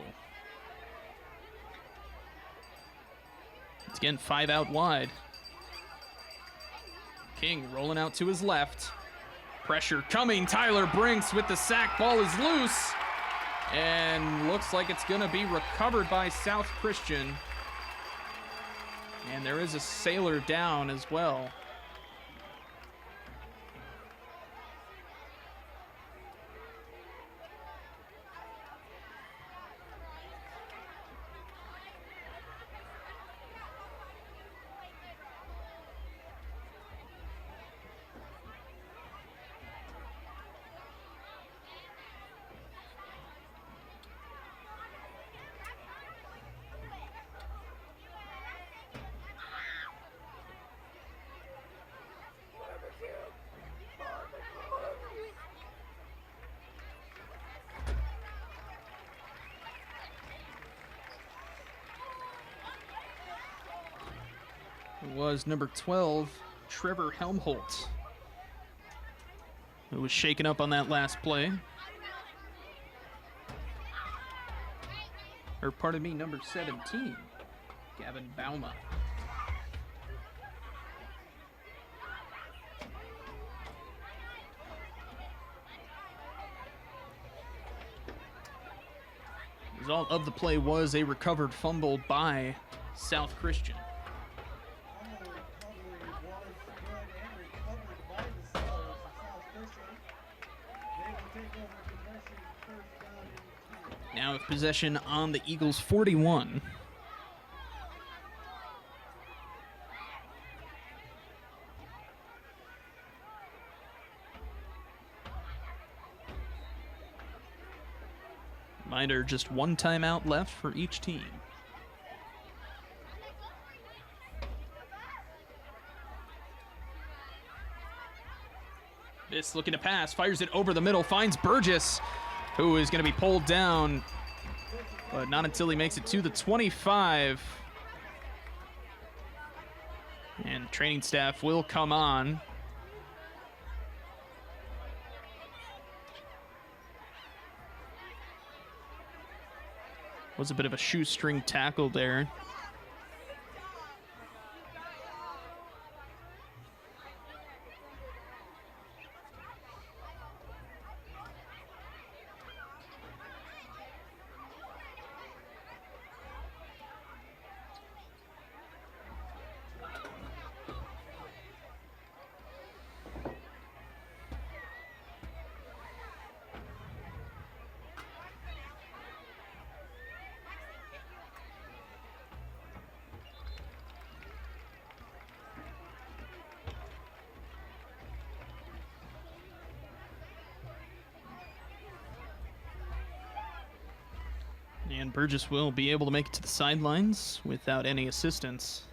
It's again 5 out wide. King rolling out to his left. Pressure coming. Tyler Brinks with the sack. Ball is loose. And looks like it's going to be recovered by South Christian. And there is a sailor down as well. Was number 12, Trevor Helmholt, who was shaken up on that last play. Or pardon me, number 17, Gavin Bauma. The result of the play was a recovered fumble by South Christian. Now with possession on the Eagles' 41. Reminder, just one timeout left for each team. This looking to pass, fires it over the middle, finds Burgess, who is going to be pulled down, but not until he makes it to the 25. And training staff will come on. Was a bit of a shoestring tackle there. And Burgess will be able to make it to the sidelines without any assistance.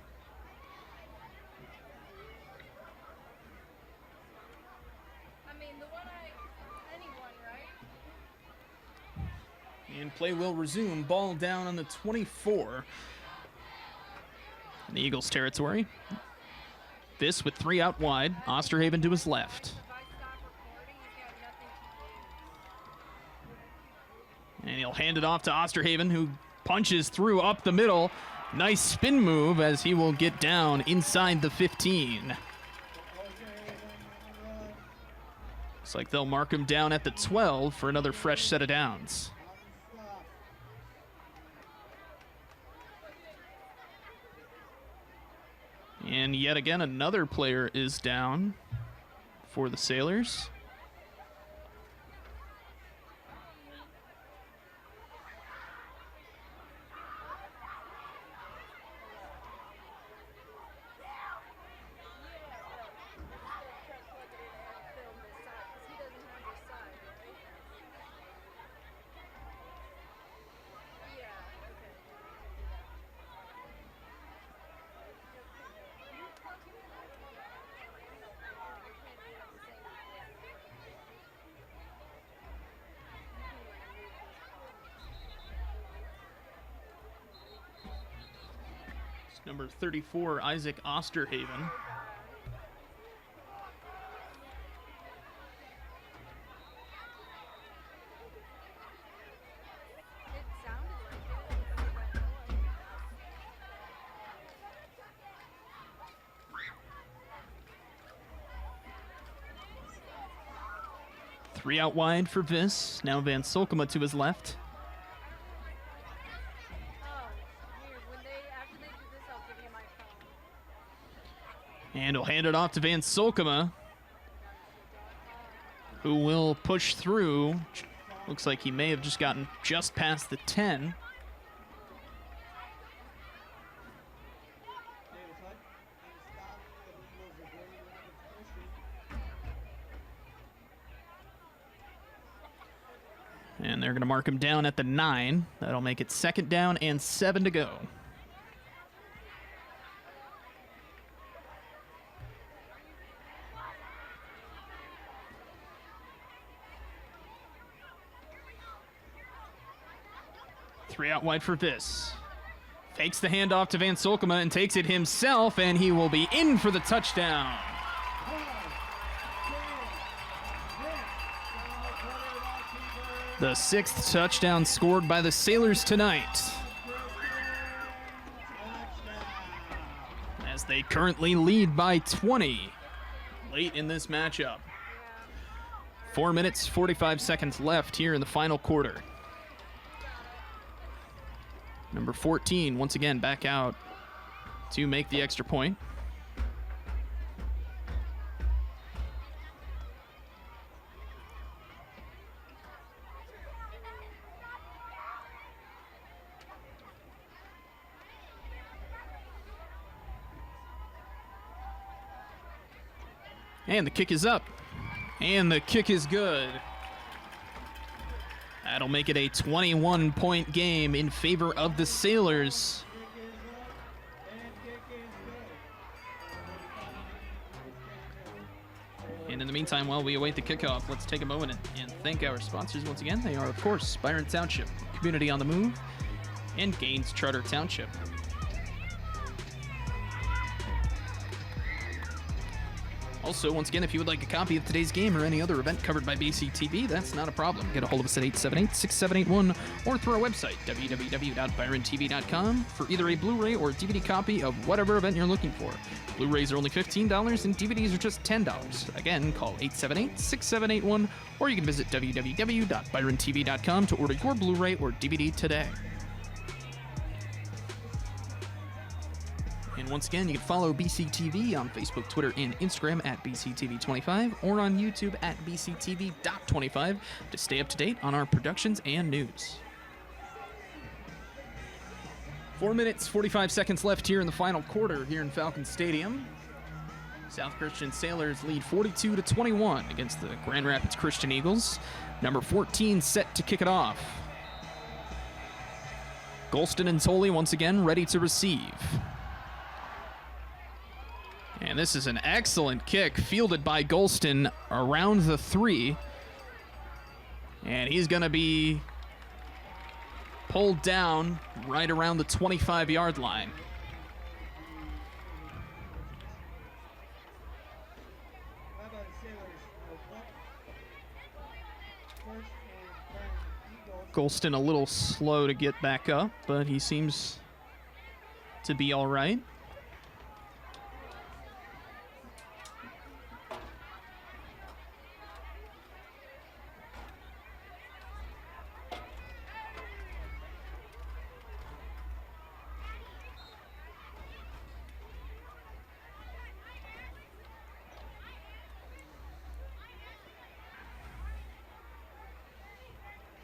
And play will resume. Ball down on the 24. In the Eagles' territory. This with 3 out wide. Osterhaven to his left. And he'll hand it off to Osterhaven, who punches through up the middle. Nice spin move as he will get down inside the 15. Looks like they'll mark him down at the 12 for another fresh set of downs. And yet again, another player is down for the Sailors. Number 34, Isaac Osterhaven. Three out wide for Vis. Now Van Solkema to his left. And he'll hand it off to Van Solkema, who will push through. Looks like he may have just gotten just past the 10. And they're going to mark him down at the 9. That'll make it 2nd down and 7 to go. Three out wide for Vis. Fakes the handoff to Van Solkema and takes it himself, and he will be in for the touchdown. The 6th touchdown scored by the Sailors tonight, as they currently lead by 20 late in this matchup. 4 minutes, 45 seconds left here in the final quarter. Number 14, once again, back out to make the extra point. And the kick is up. And the kick is good. That'll make it a 21-point game in favor of the Sailors. And in the meantime, while we await the kickoff, let's take a moment and thank our sponsors once again. They are, of course, Byron Township, Community on the Move, and Gaines Charter Township. Also, once again, if you would like a copy of today's game or any other event covered by BCTV, that's not a problem. Get a hold of us at 878-6781 or through our website, www.byrontv.com, for either a Blu-ray or DVD copy of whatever event you're looking for. Blu-rays are only $15 and DVDs are just $10. Again, call 878-6781 or you can visit www.byrontv.com to order your Blu-ray or DVD today. And once again, you can follow BCTV on Facebook, Twitter, and Instagram at BCTV25 or on YouTube at BCTV.25 to stay up to date on our productions and news. 4 minutes, 45 seconds left here in the final quarter here in Falcon Stadium. South Christian Sailors lead 42-21 against the Grand Rapids Christian Eagles. Number 14 set to kick it off. Golston and Tolley once again ready to receive. And this is an excellent kick fielded by Golston around the 3. And he's going to be pulled down right around the 25-yard line. Golston a little slow to get back up, but he seems to be all right.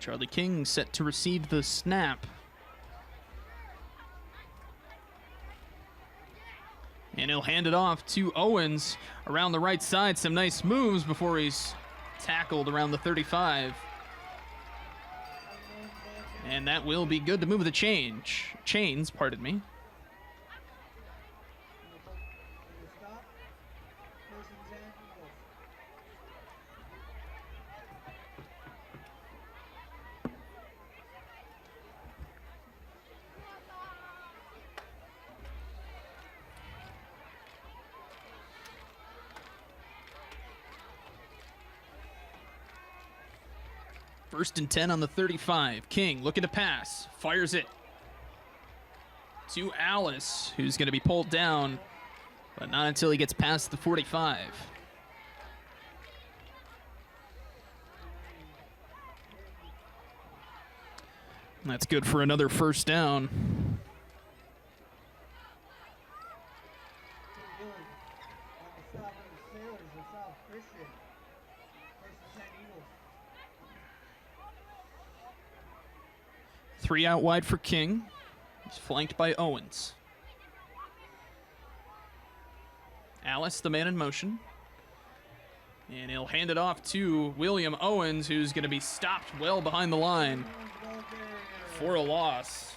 Charlie King set to receive the snap. And he'll hand it off to Owens around the right side. Some nice moves before he's tackled around the 35. And that will be good to move the chains, pardon me. First and 10 on the 35. King looking to pass. Fires it to Alice, who's going to be pulled down, but not until he gets past the 45. And that's good for another first down. Three out wide for King. He's flanked by Owens. Alice, the man in motion. And he'll hand it off to William Owens, who's going to be stopped well behind the line for a loss.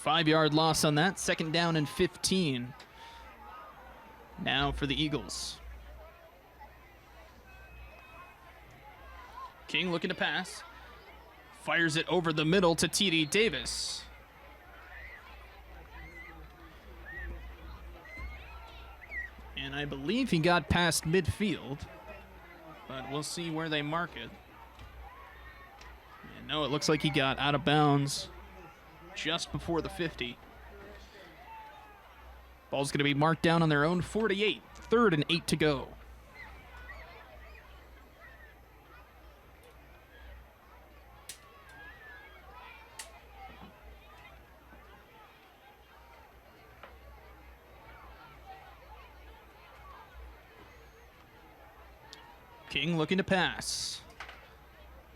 Five-yard loss on that. Second down and 15. Now for the Eagles. King looking to pass. Fires it over the middle to T.D. Davis. And I believe he got past midfield, but we'll see where they mark it. And no, it looks like he got out of bounds just before the 50. Ball's going to be marked down on their own 48. 3rd and 8 to go. King looking to pass.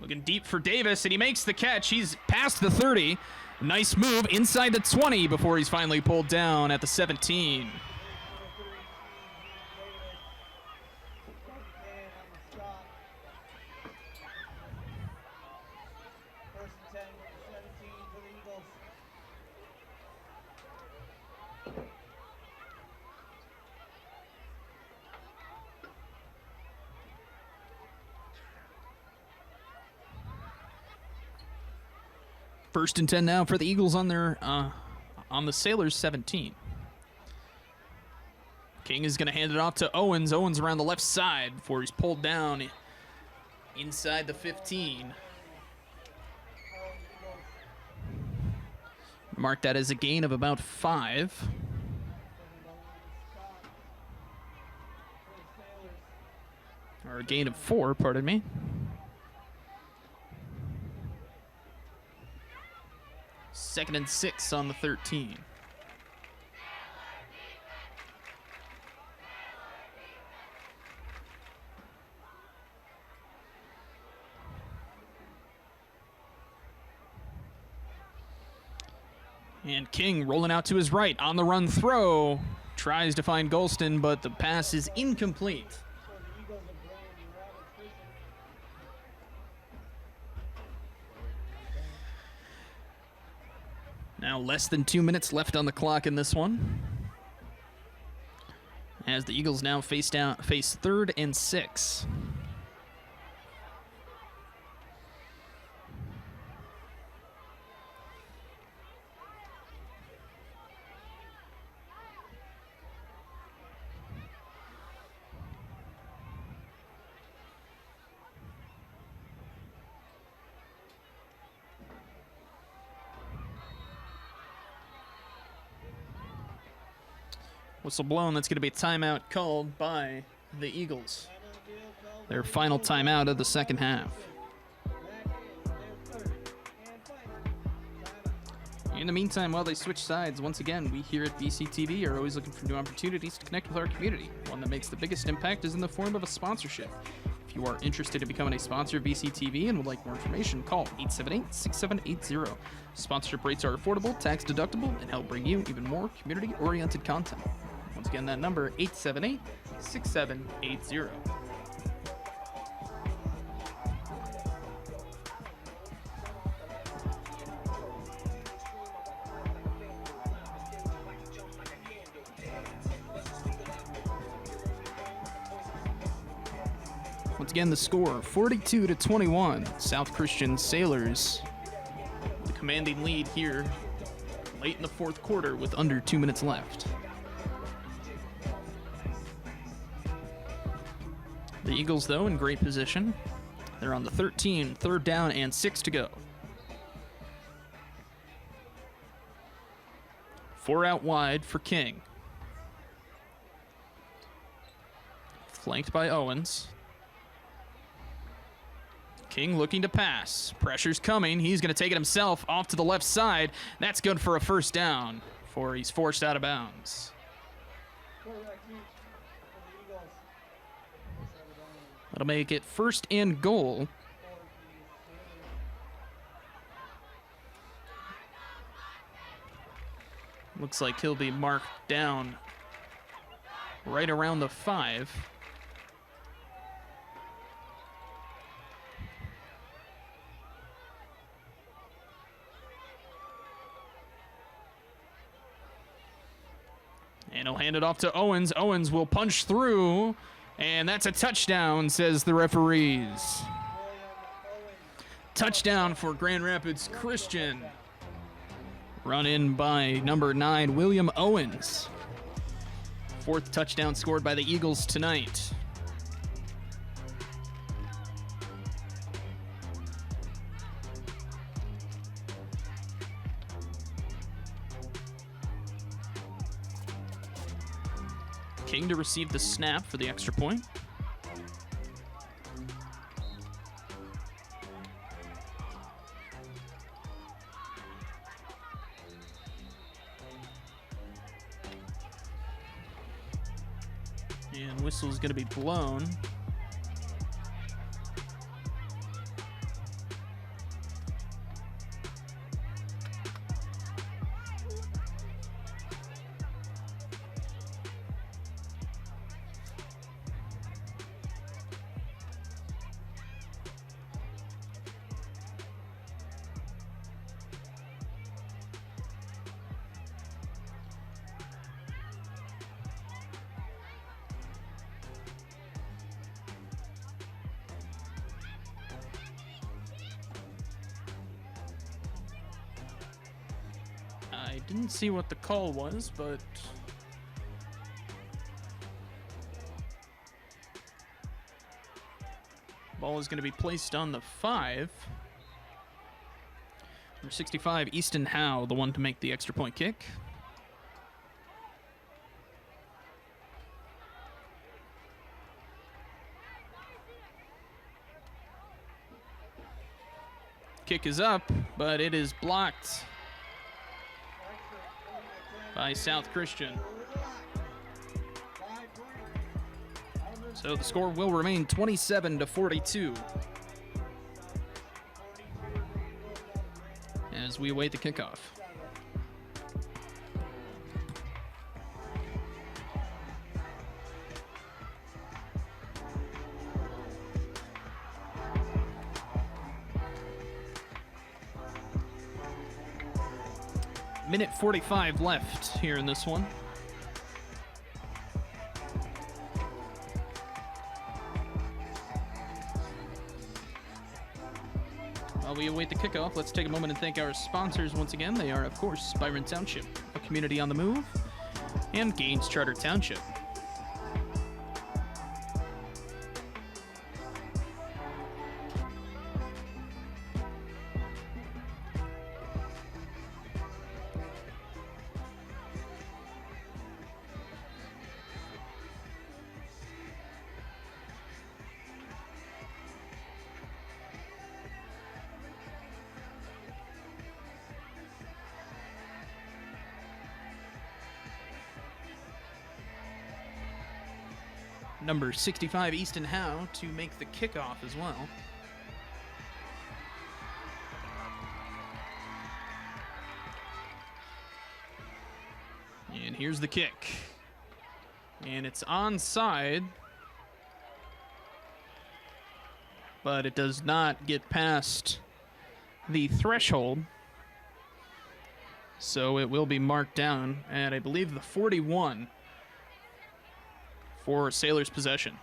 Looking deep for Davis, and he makes the catch. He's past the 30. Nice move inside the 20 before he's finally pulled down at the 17. First and 10 now for the Eagles on their on the Sailors 17. King is going to hand it off to Owens. Owens around the left side before he's pulled down inside the 15. Mark that as a gain of about 5. Or a gain of 4, pardon me. Second and 6 on the 13. And King rolling out to his right on the run throw. Tries to find Golston, but the pass is incomplete. Now less than 2 minutes left on the clock in this one, as the Eagles now face 3rd and 6. Whistle blown. That's going to be a timeout called by the Eagles. Their final timeout of the second half. In the meantime, while they switch sides, once again, we here at BCTV are always looking for new opportunities to connect with our community. One that makes the biggest impact is in the form of a sponsorship. If you are interested in becoming a sponsor of BCTV and would like more information, call 878-6780. Sponsorship rates are affordable, tax deductible, and help bring you even more community-oriented content. Once again, that number, 878-6780. Once again, the score 42-21. South Christian Sailors, the commanding lead here late in the fourth quarter with under 2 minutes left. The Eagles, though, in great position. They're on the 13, third down and 6 to go. 4 out wide for King. Flanked by Owens. King looking to pass. Pressure's coming. He's going to take it himself off to the left side. That's good for a first down before he's forced out of bounds. That'll make it first and goal. Looks like he'll be marked down right around the 5. And he'll hand it off to Owens. Owens will punch through, and that's a touchdown, says the referees. Touchdown for Grand Rapids Christian. Run in by number 9, William Owens. 4th touchdown scored by the Eagles tonight. King to receive the snap for the extra point. And whistle's going to be blown. I didn't see what the call was, but ball is going to be placed on the 5. Number 65, Easton Howe, the one to make the extra point kick. Kick is up, but it is blocked by South Christian. So the score will remain 27-42 as we await the kickoff. Minute 45 left here in this one. While we await the kickoff, let's take a moment and thank our sponsors once again. They are, of course, Byron Township, a community on the move, and Gaines Charter Township. number 65, Easton Howe, to make the kickoff as well. And here's the kick. And it's onside, but it does not get past the threshold. So it will be marked down at, I believe, the 41 for Sailors' possession.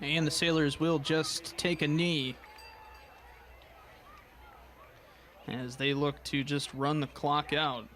And the Sailors will just take a knee as they look to just run the clock out.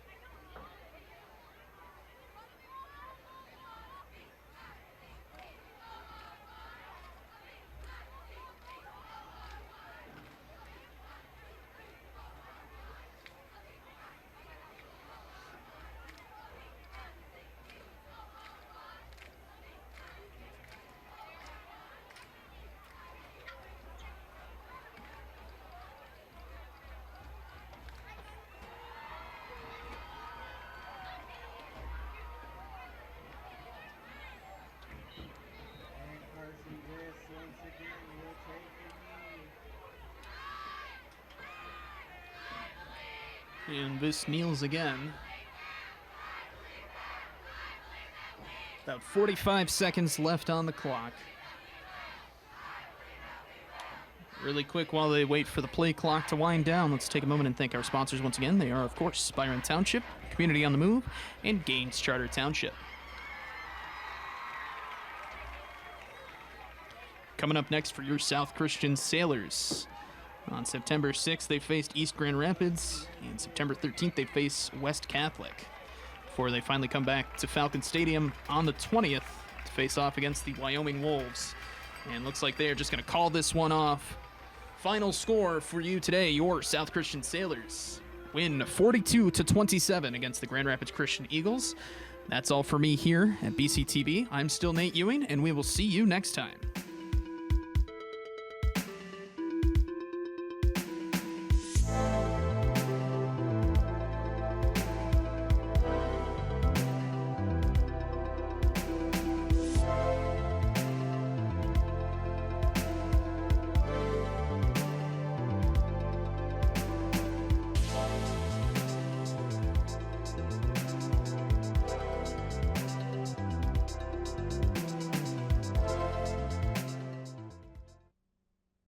And this kneels again. About 45 seconds left on the clock. Really quick while they wait for the play clock to wind down, let's take a moment and thank our sponsors once again. They are, of course, Byron Township, Community on the Move, and Gaines Charter Township. Coming up next for your South Christian Sailors. On September 6th, they faced East Grand Rapids, and September 13th, they face West Catholic, before they finally come back to Falcon Stadium on the 20th to face off against the Wyoming Wolves. And looks like they are just going to call this one off. Final score for you today, your South Christian Sailors win 42-27 against the Grand Rapids Christian Eagles. That's all for me here at BCTV. I'm still Nate Ewing, and we will see you next time.